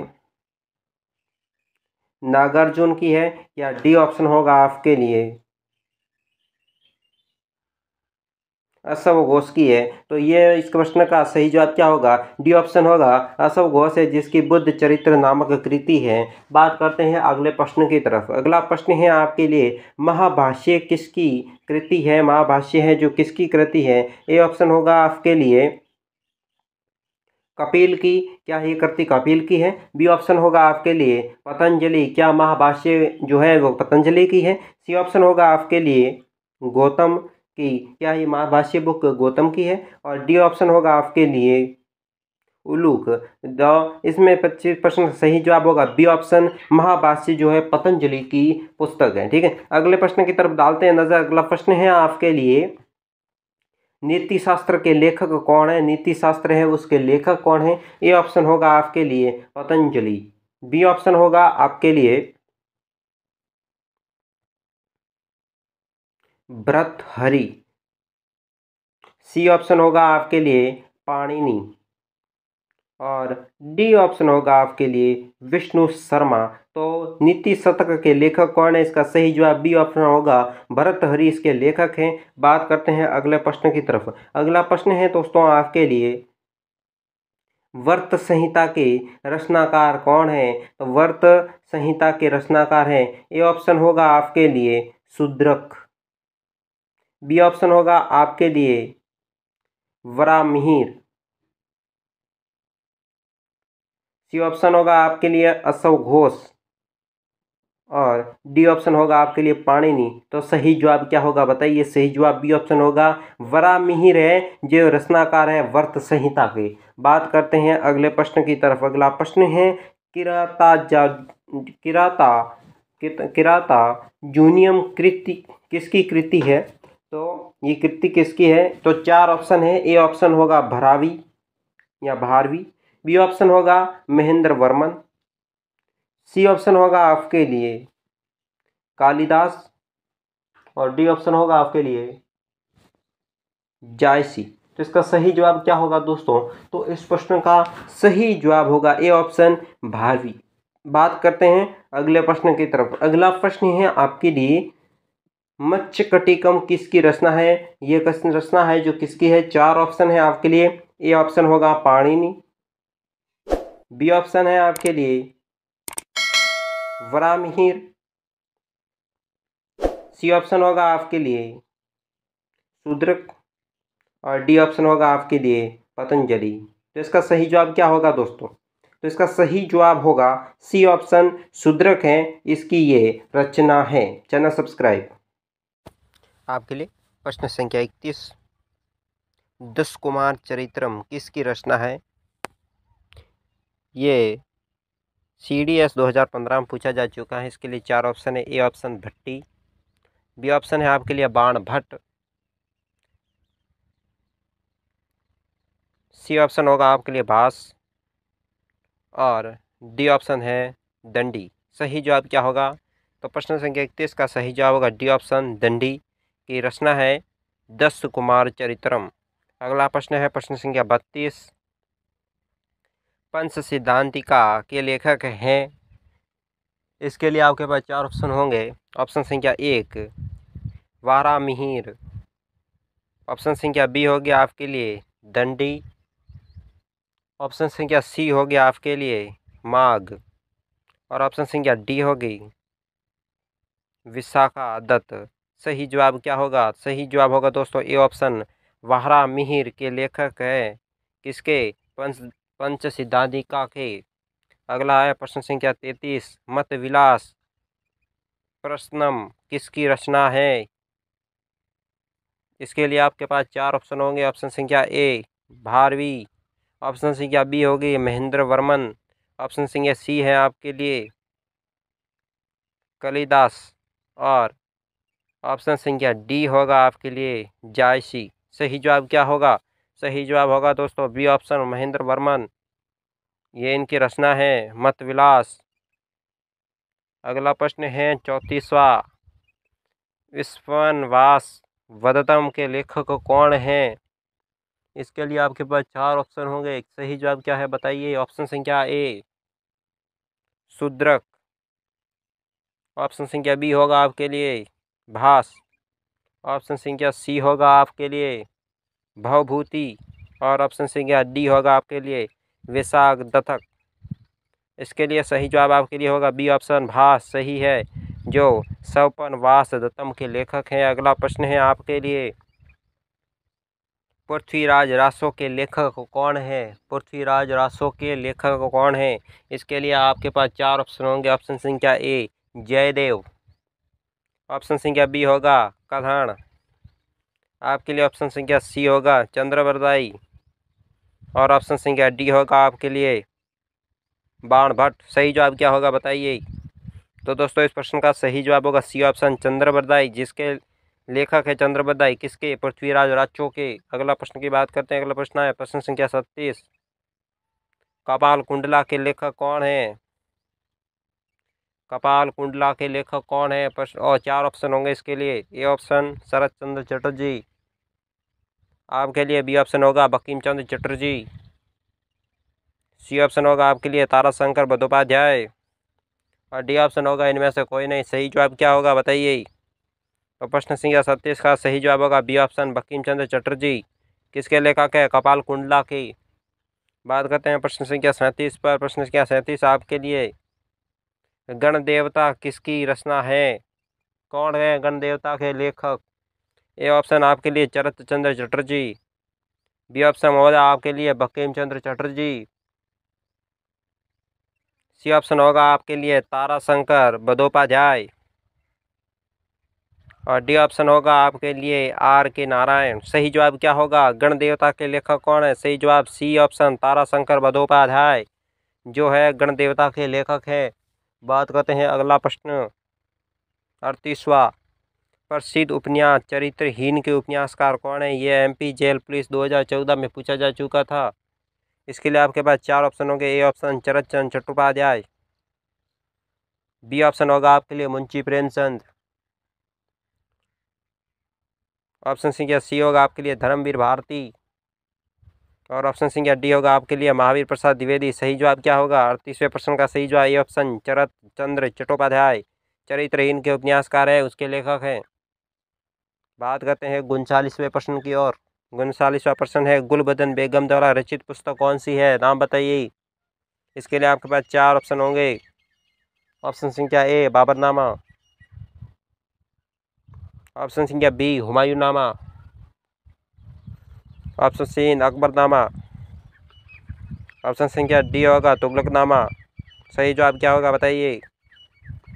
नागार्जुन की है, या डी ऑप्शन होगा आपके लिए असव घोष की है। तो ये इस प्रश्न का सही जवाब क्या होगा? डी ऑप्शन होगा असव घोष है, जिसकी बुद्ध चरित्र नामक कृति है। बात करते हैं अगले प्रश्न की तरफ। अगला प्रश्न है आपके लिए महाभाष्य किसकी कृति है? महाभाष्य है जो किसकी कृति है? ए ऑप्शन होगा आपके लिए कपिल की, क्या ये कृति कपिल की है? बी ऑप्शन होगा आपके लिए पतंजलि, क्या महाभाष्य जो है वो पतंजलि की है? सी ऑप्शन होगा आपके लिए गौतम की, क्या ये महाभाष्य बुक गौतम की है? और डी ऑप्शन होगा आपके लिए उलूक। इसमें 25% सही जवाब होगा बी ऑप्शन महाभाष्य जो है पतंजलि की पुस्तक है। ठीक है, अगले प्रश्न की तरफ डालते हैं नजर। अगला प्रश्न है आपके लिए नीति शास्त्र के लेखक कौन है? नीति शास्त्र है उसके लेखक कौन है? ए ऑप्शन होगा आपके लिए पतंजलि, बी ऑप्शन होगा आपके लिए भर्तृहरि, सी ऑप्शन होगा आपके लिए पाणिनि, और डी ऑप्शन होगा आपके लिए विष्णु शर्मा। तो नीति शतक के लेखक कौन है? इसका सही जवाब बी ऑप्शन होगा भर्तृहरि इसके लेखक हैं। बात करते हैं अगले प्रश्न की तरफ। अगला प्रश्न है दोस्तों आपके लिए वर्त संहिता के रचनाकार कौन है? तो वर्त संहिता के रचनाकार हैं, ए ऑप्शन होगा आपके लिए शूद्रक, बी ऑप्शन होगा आपके लिए वरामिहिर, सी ऑप्शन होगा आपके लिए असव घोष, और डी ऑप्शन होगा आपके लिए पाणिनि। तो सही जवाब क्या होगा बताइए? सही जवाब बी ऑप्शन होगा। वराहमिहिर है जो रचनाकार है वर्त संहिता के। बात करते हैं अगले प्रश्न की तरफ। अगला प्रश्न है किराता जूनियम कृति किसकी कृति है? तो ये कृति किसकी है? तो चार ऑप्शन है। ए ऑप्शन होगा भरावी या भारवी, बी ऑप्शन होगा महेंद्र वर्मन, सी ऑप्शन होगा आपके लिए कालिदास और डी ऑप्शन होगा आपके लिए जायसी। तो इसका सही जवाब क्या होगा दोस्तों? तो इस प्रश्न का सही जवाब होगा ए ऑप्शन भारवी। बात करते हैं अगले प्रश्न की तरफ। अगला प्रश्न है आपके लिए मत्स्यकटिकम किसकी रचना है? ये रचना है जो किसकी है? चार ऑप्शन है आपके लिए। ए ऑप्शन होगा पाणिनि, बी ऑप्शन है आपके लिए वराहमिहिर, सी ऑप्शन होगा आपके लिए शूद्रक और डी ऑप्शन होगा आपके लिए पतंजलि। तो इसका सही जवाब क्या होगा दोस्तों? तो इसका सही जवाब होगा सी ऑप्शन शूद्रक है, इसकी ये रचना है। Channel subscribe. आपके लिए प्रश्न संख्या 31, दश कुमार चरित्रम किसकी रचना है? ये CDS 2015 में पूछा जा चुका है। इसके लिए चार ऑप्शन है। A option Bhatti, B option है आपके लिए बाण भट्ट, सी ऑप्शन होगा आपके लिए भास और डी ऑप्शन है दंडी। सही जवाब क्या होगा? तो प्रश्न संख्या 31 का सही जवाब होगा डी ऑप्शन दंडी की रचना है दश कुमार चरित्रम। अगला प्रश्न है प्रश्न संख्या 32, पंच सिद्धांतिका के लेखक हैं? इसके लिए आपके पास चार ऑप्शन होंगे। ऑप्शन संख्या 1 वराहमिहिर, ऑप्शन संख्या बी हो गया आपके लिए दंडी, ऑप्शन संख्या सी हो गया आपके लिए माघ और ऑप्शन संख्या डी होगी विशाखा दत्त। सही जवाब क्या होगा? सही जवाब होगा दोस्तों ए ऑप्शन वराहमिहिर के लेखक है किसके? पंच सिद्धांतिका के। अगला है प्रश्न संख्या 33, मत विलास प्रश्नम किसकी रचना है? इसके लिए आपके पास चार ऑप्शन होंगे। ऑप्शन संख्या ए भारवी, ऑप्शन संख्या बी होगी महेंद्र वर्मन, ऑप्शन संख्या सी है आपके लिए कालिदास और ऑप्शन संख्या डी होगा आपके लिए जायसी। सही जवाब क्या होगा? सही जवाब होगा दोस्तों बी ऑप्शन महेंद्र वर्मन। ये इनकी रचना है मत विलास। अगला प्रश्न है 34वां, विश्ववास वदत्तम के लेखक कौन हैं? इसके लिए आपके पास चार ऑप्शन होंगे। सही जवाब क्या है बताइए? ऑप्शन संख्या ए शूद्रक, ऑप्शन संख्या बी होगा आपके लिए भास, ऑप्शन संख्या सी होगा आपके लिए भवभूति और ऑप्शन संख्या डी होगा आपके लिए विशाख दत्तक। इसके लिए सही जवाब आपके लिए होगा बी ऑप्शन भास सही है, जो स्वपनवास दत्तम के लेखक हैं। अगला प्रश्न है आपके लिए पृथ्वीराज रासो के लेखक कौन है? पृथ्वीराज रासो के लेखक कौन है? इसके लिए आपके पास चार ऑप्शन होंगे। ऑप्शन संख्या ए जयदेव, ऑप्शन संख्या बी होगा कधाण, आपके लिए ऑप्शन संख्या सी होगा चंद्रवरदाई और ऑप्शन संख्या डी होगा आपके लिए बाण भट्ट। सही जवाब क्या होगा बताइए? तो दोस्तों इस प्रश्न का सही जवाब होगा सी ऑप्शन चंद्रवरदाई, जिसके लेखक है चंद्रवरदाई किसके? पृथ्वीराज रासो के। अगला प्रश्न की बात करते हैं। अगला प्रश्न है प्रश्न संख्या 37, कपाल कुंडला के लेखक कौन है? कपाल कुंडला के लेखक कौन है? प्रश्न और चार ऑप्शन होंगे इसके लिए। ए ऑप्शन शरत चंद्र चटर्जी, आपके लिए बी ऑप्शन होगा बंकिम चंद्र चटर्जी, सी ऑप्शन होगा आपके लिए ताराशंकर बंदोपाध्याय और डी ऑप्शन होगा इनमें से कोई नहीं। सही जवाब क्या होगा बताइए? तो प्रश्न संख्या 37 का सही जवाब होगा बी ऑप्शन बंकिम चंद्र चटर्जी, किसके लेखक है? कपाल कुंडला की। बात करते हैं प्रश्न संख्या 37 पर। प्रश्न संख्या 37 आपके लिए गण देवता किसकी रचना है? कौन है गण देवता के लेखक? ए ऑप्शन आपके लिए शरत चंद्र चटर्जी, बी ऑप्शन होगा आपके लिए बंकिम चंद्र चटर्जी, सी ऑप्शन होगा आपके लिए ताराशंकर बंदोपाध्याय। और डी ऑप्शन होगा आपके लिए आर के नारायण। सही जवाब क्या होगा? गण देवता के लेखक कौन है? सही जवाब सी ऑप्शन ताराशंकर बंदोपाध्याय जो है गण देवता के लेखक है। बात करते हैं अगला प्रश्न 38वां। प्रसिद्ध उपन्यास चरित्रहीन के उपन्यासकार कौन है? ये एमपी जेल पुलिस 2014 में पूछा जा चुका था। इसके लिए आपके पास 4 ऑप्शन होंगे। A option Sharat Chandra Chattopadhyay, B option होगा आपके लिए मुंशी प्रेमचंद, ऑप्शन संख्या सी होगा आपके लिए धर्मवीर भारती, और ऑप्शन संख्या डी होगा आपके लिए महावीर प्रसाद द्विवेदी। सही जवाब क्या होगा? 38वें प्रश्न का सही जवाब ए ऑप्शन शरत चंद्र चट्टोपाध्याय चरित्रहीन के उपन्यासकार है, उसके लेखक हैं। बात करते हैं 39वें प्रश्न की ओर। 39वां प्रश्न है गुलबदन बेगम द्वारा रचित पुस्तक कौन सी है? नाम बताइए। इसके लिए आपके पास 4 ऑप्शन होंगे। ऑप्शन संख्या ए बाबरनामा, ऑप्शन संख्या B Humayunnama, option C Akbarnama, option संख्या डी होगा तुगलकनामा। सही जवाब क्या होगा बताइए।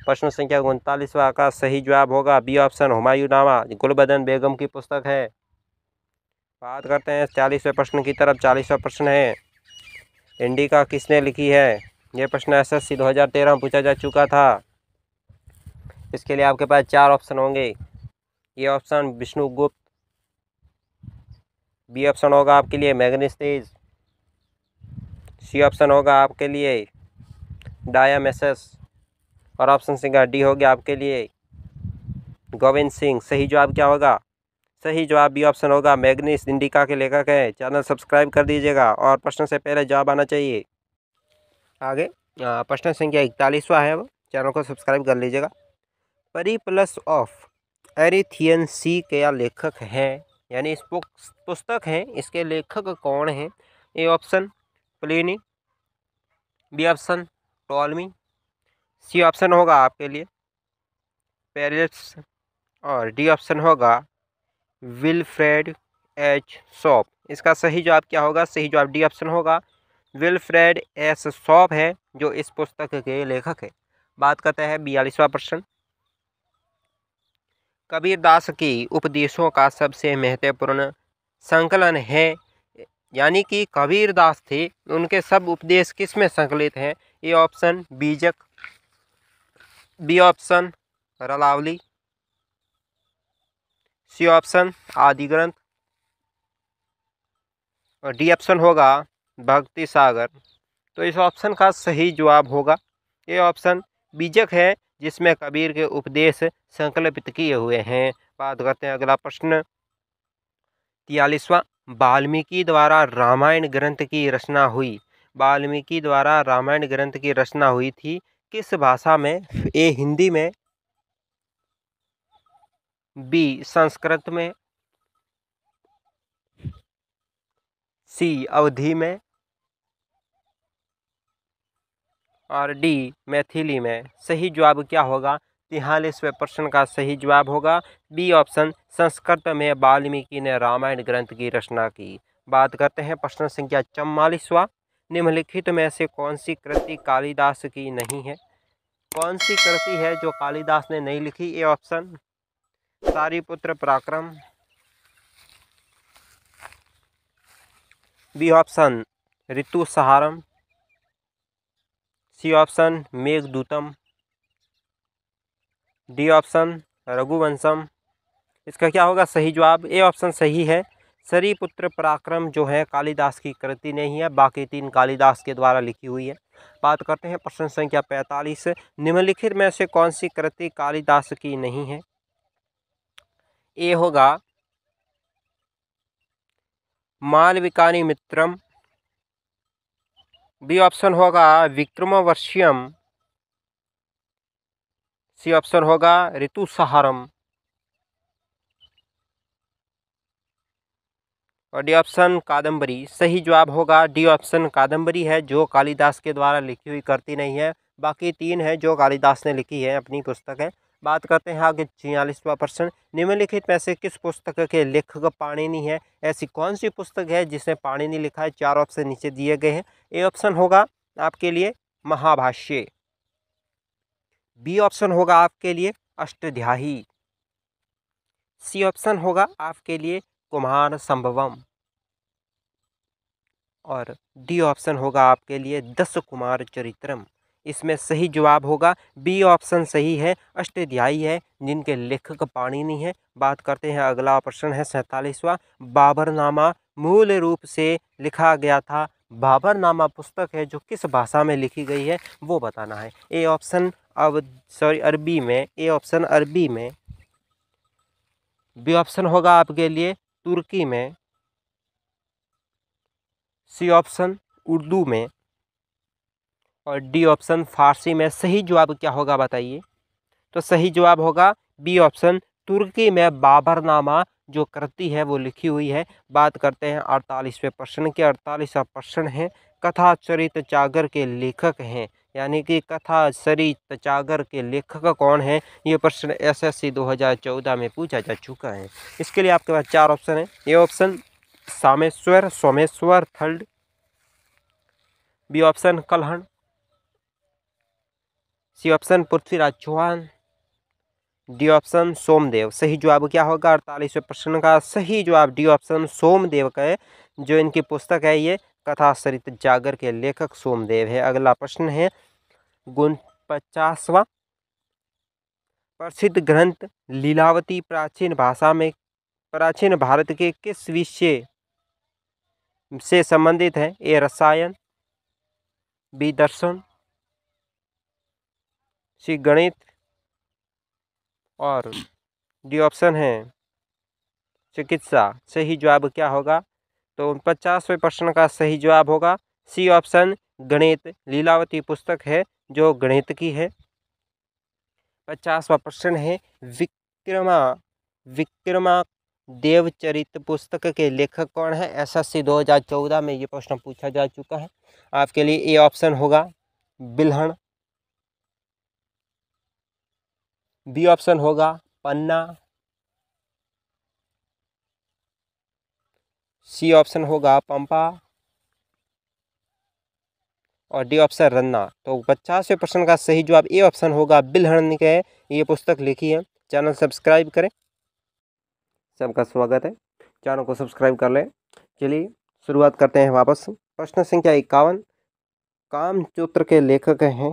प्रश्न संख्या 39वां का सही जवाब होगा बी ऑप्शन हुमायूंनामा, गुलबदन बेगम की पुस्तक है। बात करते हैं 40वें प्रश्न की तरफ। 40वां प्रश्न है इंडिका किसने लिखी है? यह प्रश्न एसएससी 2013 में पूछा जा चुका था। इसके लिए आपके पास 4 ऑप्शन होंगे। A option Vishnugupta, B option होगा आपके लिए मैग्नेस्टीज, सी ऑप्शन होगा आपके लिए डायामेसस, और ऑप्शन संख्या डी हो गया आपके लिए गोविंद सिंह। सही जवाब क्या होगा? सही जवाब बी ऑप्शन होगा मैग्नीस इंडिका के लेखक है। चैनल सब्सक्राइब कर दीजिएगा और प्रश्न से पहले जवाब आना चाहिए। आगे प्रश्न संख्या 41वां है, वो चैनल को सब्सक्राइब कर लीजिएगा। परिप्लस ऑफ एरिथियन सी के लेखक हैं, यानी इस पुस्तक है, इसके लेखक कौन हैं? A option Pliny, B option Ptolemy, C option होगा आपके लिए पेरिस, और डी ऑप्शन होगा विल्फ्रेड एच शॉप। इसका सही जवाब क्या होगा? सही जवाब डी ऑप्शन होगा विल्फ्रेड एस शॉप है जो इस पुस्तक के लेखक है। बात करते हैं 42वां प्रश्न। कबीरदास की उपदेशों का सबसे महत्वपूर्ण संकलन है, यानी कि कबीरदास थे उनके सब उपदेश किस में संकलित हैं? ए ऑप्शन बीजक, बी ऑप्शन रलावली, सी ऑप्शन आदि ग्रंथ, और डी ऑप्शन होगा भक्ति सागर। तो इस ऑप्शन का सही जवाब होगा ए ऑप्शन बीजक है, जिसमें कबीर के उपदेश संकलित किए हुए हैं। बात करते हैं अगला प्रश्न 43वां। वाल्मीकि द्वारा रामायण ग्रंथ की रचना हुई। वाल्मीकि द्वारा रामायण ग्रंथ की रचना हुई थी किस भाषा में? ए हिंदी में, बी संस्कृत में, सी अवधी में, और डी मैथिली में। सही जवाब क्या होगा? 43वें प्रश्न का सही जवाब होगा बी ऑप्शन संस्कृत में वाल्मीकि ने रामायण ग्रंथ की रचना की। बात करते हैं प्रश्न संख्या 44वां। निम्नलिखित में से कौन सी कृति कालिदास की नहीं है? कौन सी कृति है जो कालिदास ने नहीं लिखी? ए option Sariputra Parakram, B option Ritusamharam, C option Meghadutam, D option Raghuvamsham. इसका क्या होगा सही जवाब? ए ऑप्शन सही है। सरीपुत्र पराक्रम जो है कालिदास की कृति नहीं है, बाकी 3 कालिदास के द्वारा लिखी हुई है। बात करते हैं प्रश्न संख्या 45। निम्नलिखित में से कौन सी कृति कालिदास की नहीं है? ए होगा मालविकानि मित्रम, बी ऑप्शन होगा विक्रमोर्वशीयम, सी ऑप्शन होगा ऋतुसंहारम, और डी ऑप्शन कादम्बरी। सही जवाब होगा डी ऑप्शन कादम्बरी है, जो कालिदास के द्वारा लिखी हुई कृति नहीं है। बाकी 3 है जो कालिदास ने लिखी है, अपनी पुस्तक है। बात करते हैं आगे 46वां प्रश्न। निम्नलिखित में से किस पुस्तक के लेखक पाणिनि है? ऐसी कौन सी पुस्तक है जिसमें पाणिनि लिखा है? 4 ऑप्शन नीचे दिए गए हैं। ए ऑप्शन होगा आपके लिए महाभाष्य। बी ऑप्शन होगा आपके लिए अष्टाध्यायी। सी ऑप्शन होगा आपके लिए कुमार संभवम। और डी ऑप्शन होगा आपके लिए दस कुमार चरित्रम। इसमें सही जवाब होगा बी ऑप्शन सही है, अष्टाध्यायी है, जिनके लेखक पाणिनि है। बात करते हैं, अगला प्रश्न है 47वां। बाबरनामा मूल रूप से लिखा गया था। बाबरनामा पुस्तक है जो किस भाषा में लिखी गई है वो बताना है। ए ऑप्शन अरबी में, ए ऑप्शन अरबी में, बी ऑप्शन होगा आपके लिए तुर्की में, सी ऑप्शन उर्दू में, और डी ऑप्शन फारसी में। सही जवाब क्या होगा बताइए? तो सही जवाब होगा बी ऑप्शन तुर्की में बाबरनामा जो कृति है वो लिखी हुई है। बात करते हैं 48वें प्रश्न के। 48वां प्रश्न है कथा चरित चागर के लेखक हैं, यानी कि कथा चरित चागर के लेखक कौन है? ये प्रश्न एसएससी 2014 में पूछा जा चुका है। इसके लिए आपके पास चार ऑप्शन है। A option Sameshwar Someshwar third, B option Kalhana, C option Prithviraj Chauhan, D option Somdev. सही जवाब क्या होगा? 48वें प्रश्न का सही जवाब डी ऑप्शन सोमदेव का है। जो इनकी पुस्तक है ये कथा चरित जागर के लेखक सोमदेव है। अगला प्रश्न है 49वां। प्रसिद्ध ग्रंथ लीलावती प्राचीन भाषा में प्राचीन भारत के किस विषय से संबंधित है? ए रसायन, बी दर्शन, सी गणित, और डी ऑप्शन है चिकित्सा। सही जवाब क्या होगा? तो 50वें प्रश्न का सही जवाब होगा सी ऑप्शन गणित। लीलावती पुस्तक है जो गणित की है। 50वां प्रश्न है विक्रमा देवचरित पुस्तक के लेखक कौन है? एसएससी 2014 में ये प्रश्न पूछा जा चुका है। आपके लिए ए ऑप्शन होगा बिल्हण, बी ऑप्शन होगा पन्ना, सी ऑप्शन होगा पंपा, और डी ऑप्शन रन्ना। तो 50वें प्रश्न का सही जवाब ए ऑप्शन होगा बिल्हण के ये पुस्तक लिखी है। चैनल सब्सक्राइब करें। सबका स्वागत है, चैनल को सब्सक्राइब कर लें। चलिए शुरुआत करते हैं वापस। प्रश्न संख्या 51। कामसूत्र के लेखक हैं,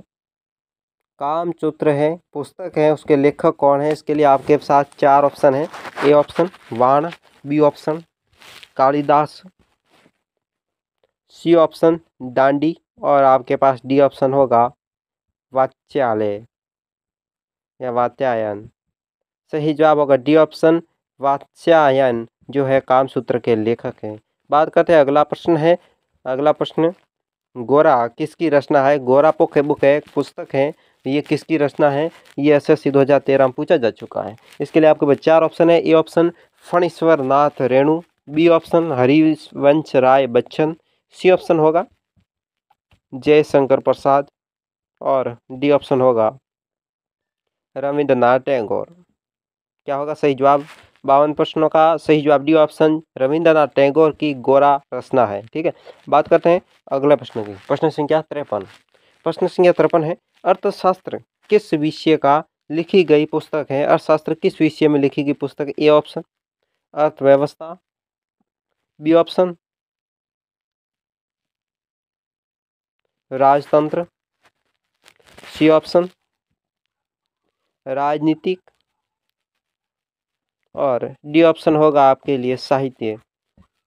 कामसूत्र है पुस्तक है, उसके लेखक कौन है? इसके लिए आपके साथ चार ऑप्शन है। A option Bana, B option Kalidas, C option Dandi, और आपके पास डी ऑप्शन होगा वात्स्यायन या वात्स्यायन। सही जवाब होगा डी ऑप्शन वात्स्यायन जो है कामसूत्र के लेखक हैं। बात करते हैं, अगला प्रश्न है। अगला प्रश्न गोरा किसकी रचना है? गोरा बुक है, एक पुस्तक है, ये किसकी रचना है? ये एसएससी 2013 में पूछा जा चुका है। इसके लिए आपके पास चार ऑप्शन है। A option Phanishwar Nath Renu, B option Harivansh Rai Bachchan, C option होगा जयशंकर प्रसाद, और डी ऑप्शन होगा रविंद्रनाथ टैगोर। क्या होगा सही जवाब? 52 प्रश्नों का सही जवाब डी ऑप्शन रविंद्रनाथ टैगोर की गोरा रचना है। ठीक है, बात करते हैं अगले प्रश्न की। प्रश्न संख्या 53। प्रश्न संख्या 53 है अर्थशास्त्र किस विषय का लिखी गई पुस्तक है? अर्थशास्त्र किस विषय में लिखी गई पुस्तक? ए ऑप्शन अर्थव्यवस्था, बी ऑप्शन राजतंत्र, सी ऑप्शन राजनीतिक, और डी ऑप्शन होगा आपके लिए साहित्य।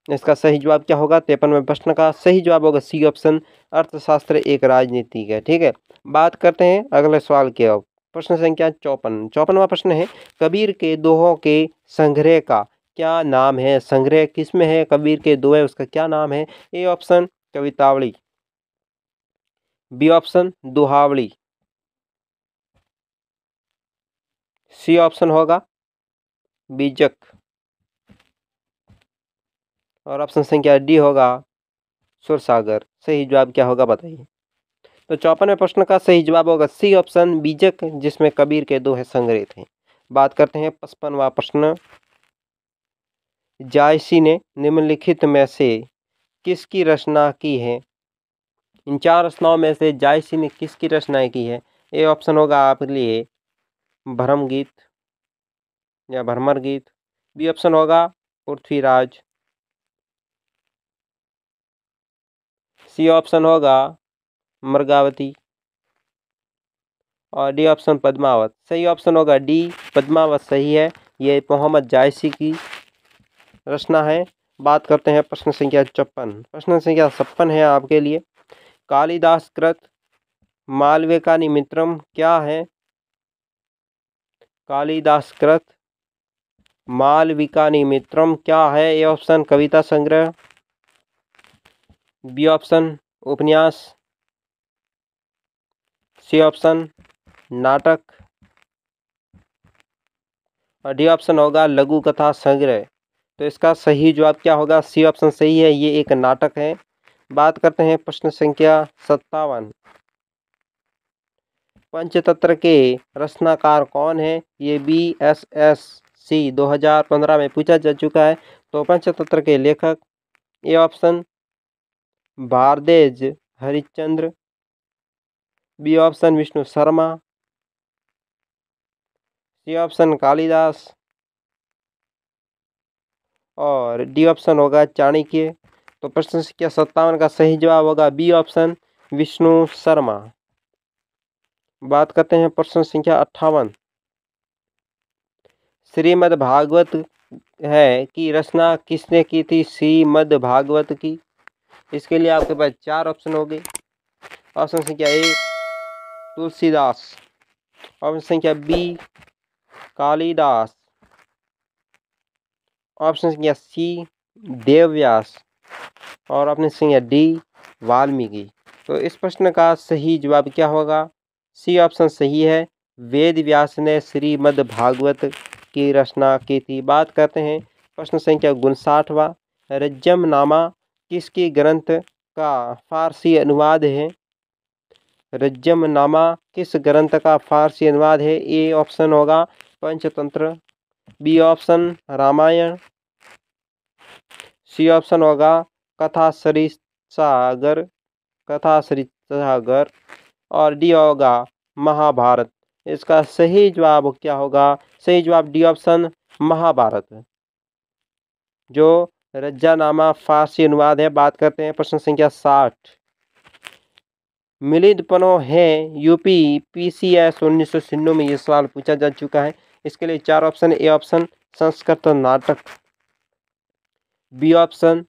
इसका सही जवाब क्या होगा? 53वें प्रश्न का सही जवाब होगा सी ऑप्शन अर्थशास्त्र एक राजनीतिक है। ठीक है, बात करते हैं अगले सवाल के। अब प्रश्न संख्या 54वां प्रश्न है कबीर के दोहों के संग्रह का क्या नाम है? संग्रह किसमें है? कबीर के दोहे, उसका क्या नाम है? A option Kavitavali, B option Dohavali, C option होगा बीजक, और ऑप्शन संख्या डी होगा सुरसागर। सही जवाब क्या होगा बताइए? तो 54वें प्रश्न का सही जवाब होगा सी ऑप्शन बीजक, जिसमें कबीर के दोहे संग्रहित हैं। बात करते हैं 55वां प्रश्न। जायसी ने निम्नलिखित में से किसकी रचना की है? इन 4 रचनाओं में से जायसी ने किसकी रचनाएं की है? ए ऑप्शन होगा आपके लिए भ्रम गीत या भ्रमर गीत। बी ऑप्शन होगा पृथ्वीराज। सी ऑप्शन होगा मृगावती और डी ऑप्शन पद्मावत। सही ऑप्शन होगा डी पद्मावत सही है। ये मोहम्मद जायसी की रचना है। बात करते हैं प्रश्न संख्या 56। प्रश्न संख्या 56 है आपके लिए, कालिदास कृत मालविकानि मित्रम क्या है? कालिदास कृत मालविकानि मित्रम क्या है? ए ऑप्शन कविता संग्रह, बी ऑप्शन उपन्यास, सी ऑप्शन नाटक और डी ऑप्शन होगा लघु कथा संग्रह। तो इसका सही जवाब क्या होगा? सी ऑप्शन सही है, ये एक नाटक है। बात करते हैं प्रश्न संख्या 57। पंचतंत्र के रचनाकार कौन है? ये BSSC 2015 में पूछा जा चुका है। तो पंचतंत्र के लेखक, A option Bharadwaj Harishchandra, B option Vishnu Sharma, C option Kalidas और डी ऑप्शन होगा चाणक्य। तो प्रश्न संख्या 57 का सही जवाब होगा बी ऑप्शन विष्णु शर्मा। बात करते हैं प्रश्न संख्या 58। श्रीमद् भागवत है की रचना किसने की थी? श्रीमद् भागवत की। इसके लिए आपके पास 4 ऑप्शन होंगे। ऑप्शन संख्या ए तुलसीदास, ऑप्शन संख्या बी कालिदास, ऑप्शन संख्या सी देवव्यास और ऑप्शन संख्या डी वाल्मीकि। तो इस प्रश्न का सही जवाब क्या होगा? सी ऑप्शन सही है, वेद व्यास ने श्रीमद् भागवत की रचना की थी। बात करते हैं प्रश्न संख्या 59वां, रज्जमनामा किसकी ग्रंथ का फारसी अनुवाद है? रज्जमनामा किस ग्रंथ का फारसी अनुवाद है? ए ऑप्शन होगा Panchatantra, B option Ramayan, C option होगा कथा सरित्सागर और डी होगा महाभारत। इसका सही जवाब क्या होगा? सही जवाब डी ऑप्शन महाभारत, जो रज्जानामा फारसी अनुवाद है। बात करते हैं प्रश्न संख्या 60। मिलिंद पनो है यूपी PCS 1996 में ये सवाल पूछा जा चुका है। इसके लिए 4 ऑप्शन। ए ऑप्शन संस्कृत नाटक, बी ऑप्शन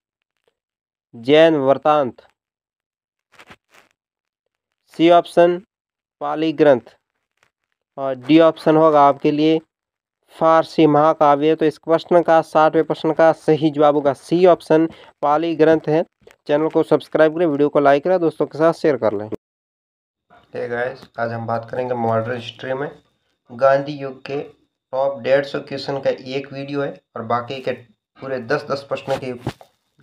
जैन वृत्तांत, सी ऑप्शन पाली ग्रंथ और डी ऑप्शन होगा आपके लिए फारसी महाकाव्य। तो इस प्रश्न का 60वें प्रश्न का सही जवाब होगा सी ऑप्शन पाली ग्रंथ है। चैनल को सब्सक्राइब करें, वीडियो को लाइक करें, दोस्तों के साथ शेयर कर लें। हे गाइस, आज हम बात करेंगे मॉडर्न हिस्ट्री में गांधी युग के टॉप 150 क्वेश्चन का एक वीडियो है और बाकी के पूरे 10-10 प्रश्नों की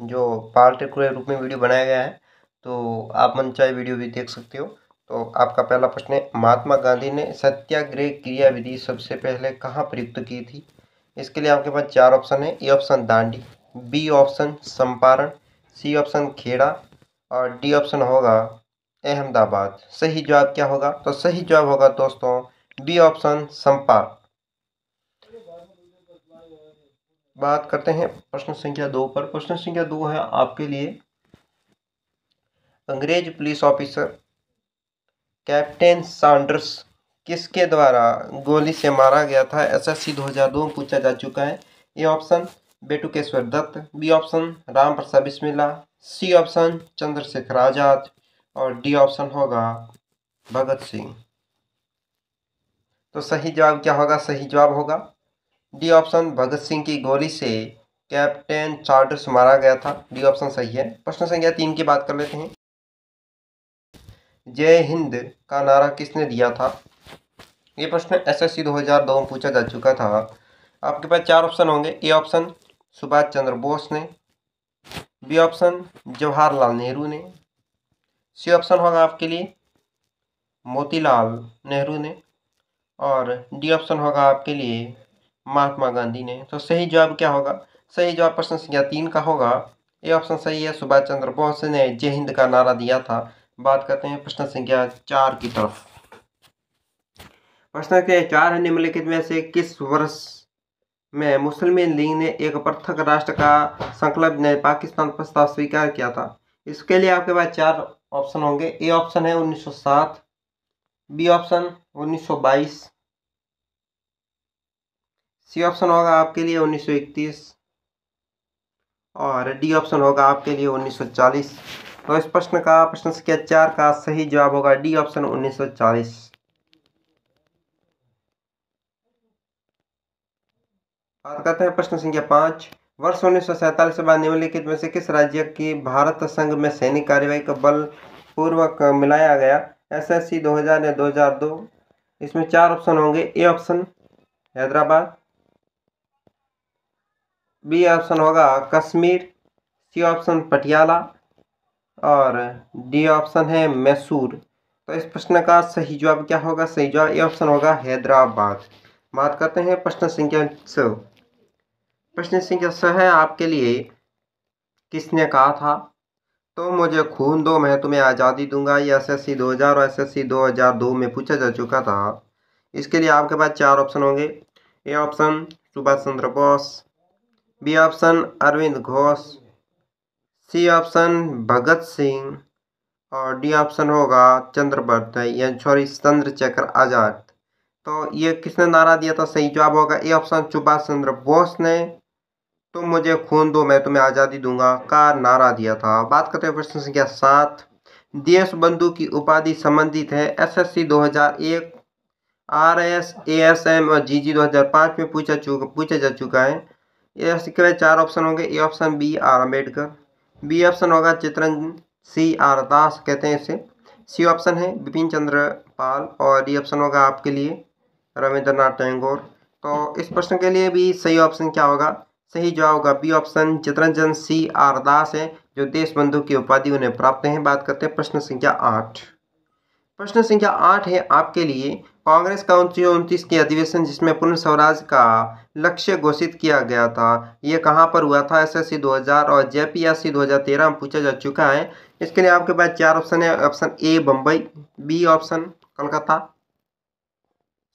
जो पार्ट के रूप में वीडियो बनाया गया है। तो आप मन चाहे वीडियो भी देख सकते हो। तो आपका पहला प्रश्न है, महात्मा गांधी ने सत्याग्रह क्रियाविधि सबसे पहले कहाँ प्रयुक्त की थी? इसके लिए आपके पास 4 ऑप्शन है। A option Dandi, B option Champaran, C option Kheda और डी ऑप्शन होगा अहमदाबाद। सही जवाब क्या होगा? तो सही जवाब होगा दोस्तों बी ऑप्शन चंपारण। बात करते हैं प्रश्न संख्या 2 पर। प्रश्न संख्या 2 है आपके लिए, अंग्रेज पुलिस ऑफिसर कैप्टन सैंडर्स किसके द्वारा गोली से मारा गया था? SSC 2002 में पूछा जा चुका है। A option Batukeshwar Dutt, B option Ram Prasad Bismilla, C option Chandrashekhar Azad और डी ऑप्शन होगा भगत सिंह। तो सही जवाब क्या होगा? सही जवाब होगा डी ऑप्शन भगत सिंह की गोली से कैप्टन सैंडर्स मारा गया था। डी ऑप्शन सही है। प्रश्न संख्या 3 की बात कर लेते हैं, जय हिंद का नारा किसने दिया था? ये प्रश्न SSC 2002 में पूछा जा चुका था। आपके पास 4 ऑप्शन होंगे। ए ऑप्शन सुभाष चंद्र बोस ने, बी ऑप्शन जवाहरलाल नेहरू ने, सी ऑप्शन होगा आपके लिए मोतीलाल नेहरू ने और डी ऑप्शन होगा आपके लिए महात्मा गांधी ने। तो सही जवाब क्या होगा? सही जवाब प्रश्न संख्या 3 का होगा। ए ऑप्शन सही है, सुभाष चंद्र बोस ने जय हिंद का नारा दिया था। बात करते हैं प्रश्न संख्या 4 की तरफ। प्रश्न संख्या 4 है, निम्नलिखित में से किस वर्ष में मुस्लिम लीग ने एक पृथक राष्ट्र का संकल्प ने पाकिस्तान प्रस्ताव स्वीकार किया था? इसके लिए आपके पास 4 ऑप्शन होंगे। ए ऑप्शन है 1907, बी ऑप्शन 1922, सी ऑप्शन होगा आपके लिए 1931 और डी ऑप्शन होगा आपके लिए 1940। तो इस प्रश्न संख्या 4 का सही जवाब होगा डी ऑप्शन 1940। बात करते हैं प्रश्न संख्या 5। वर्ष 1947 के बाद निम्नलिखित में से किस राज्य की भारत संघ में सैनिक कार्यवाही का बलपूर्वक मिलाया गया? SSC 2000 या 2002। इसमें 4 ऑप्शन होंगे। A option Hyderabad, B option होगा कश्मीर, सी ऑप्शन पटियाला और डी ऑप्शन है मैसूर। तो इस प्रश्न का सही जवाब क्या होगा? सही जवाब ए ऑप्शन होगा हैदराबाद। बात करते हैं प्रश्न संख्या 6। प्रश्न संख्या 6 है आपके लिए, किसने कहा था तो मुझे खून दो मैं तुम्हें आज़ादी दूंगा? ये SSC 2000 और SSC 2002 में पूछा जा चुका था। इसके लिए आपके पास 4 ऑप्शन होंगे। A option Subhash Chandra Bose, B option Aurobindo Ghosh, C option Bhagat Singh और डी ऑप्शन होगा चंद्रशेखर आजाद। तो ये किसने नारा दिया था? सही जवाब होगा ए ऑप्शन सुभाष चंद्र बोस ने तुम मुझे खून दो मैं तुम्हें आज़ादी दूंगा का नारा दिया था। बात करते हैं प्रश्न संख्या 7। देश बंधु की उपाधि संबंधित है SSC 2001, RS, ASM और GG 2005 में पूछा जा चुका है। इसके 4 ऑप्शन होंगे। A option B R Ambedkar, B option होगा चित्रंजन CR दास कहते हैं इसे, सी ऑप्शन है बिपिन चंद्र पाल और डी ऑप्शन होगा आपके लिए रविंद्रनाथ टैगोर। तो इस प्रश्न के लिए भी सही ऑप्शन क्या होगा? सही जवाब होगा बी ऑप्शन चित्रंजन CR दास है जो देश बंधु की उपाधि उन्हें प्राप्त है। बात करते हैं प्रश्न संख्या 8। प्रश्न संख्या 8 है आपके लिए, कांग्रेस का 29 के अधिवेशन जिसमें पूर्ण स्वराज का लक्ष्य घोषित किया गया था, ये कहाँ पर हुआ था? SSC 2000 और JPSC 2013 में पूछा जा चुका है। इसके लिए आपके पास 4 ऑप्शन है। Option A Bombay, B option Kolkata,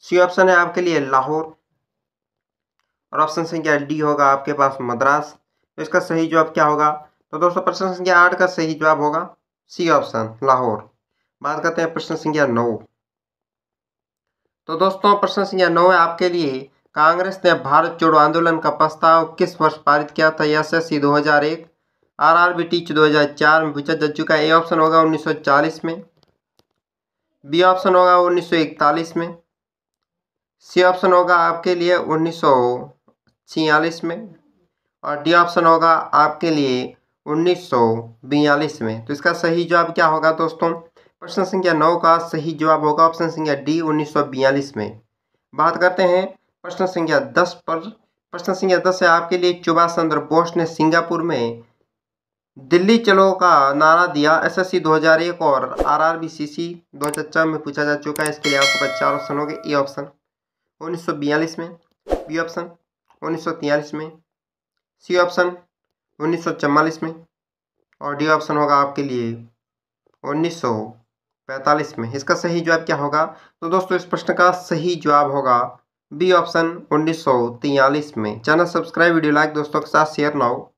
C option है आपके लिए लाहौर और ऑप्शन संख्या डी होगा आपके पास मद्रास। तो इसका सही जवाब क्या होगा? तो दोस्तों प्रश्न संख्या 8 का सही जवाब होगा सी ऑप्शन लाहौर। बात करते हैं प्रश्न संख्या 9। तो दोस्तों प्रश्न संख्या 9 है आपके लिए, कांग्रेस ने भारत जोड़ो आंदोलन का प्रस्ताव किस वर्ष पारित किया था? SSC 2001, RRB टीच 2004 में पूछा जा चुका है। ए ऑप्शन होगा 1940 में, बी ऑप्शन होगा 1941 में, सी ऑप्शन होगा आपके लिए 1946 में और डी ऑप्शन होगा आपके लिए 1942 में। तो इसका सही जवाब क्या होगा दोस्तों? प्रश्न संख्या 9 का सही जवाब होगा ऑप्शन संख्या डी 1942 में। बात करते हैं प्रश्न संख्या 10 पर। प्रश्न संख्या 10 है आपके लिए, सुभाष चंद्र बोस ने सिंगापुर में दिल्ली चलो का नारा दिया SSC 2001 और RRB CC 2004 में पूछा जा चुका है। इसके लिए आपके पास 4 ऑप्शन होंगे। ए ऑप्शन 1942 में, बी ऑप्शन 1943 में, सी ऑप्शन 1944 में और डी ऑप्शन होगा आपके लिए 1945 में। इसका सही जवाब क्या होगा? तो दोस्तों इस प्रश्न का सही जवाब होगा बी ऑप्शन 1943 में। चैनल सब्सक्राइब, वीडियो लाइक दोस्तों के साथ शेयर ना हो।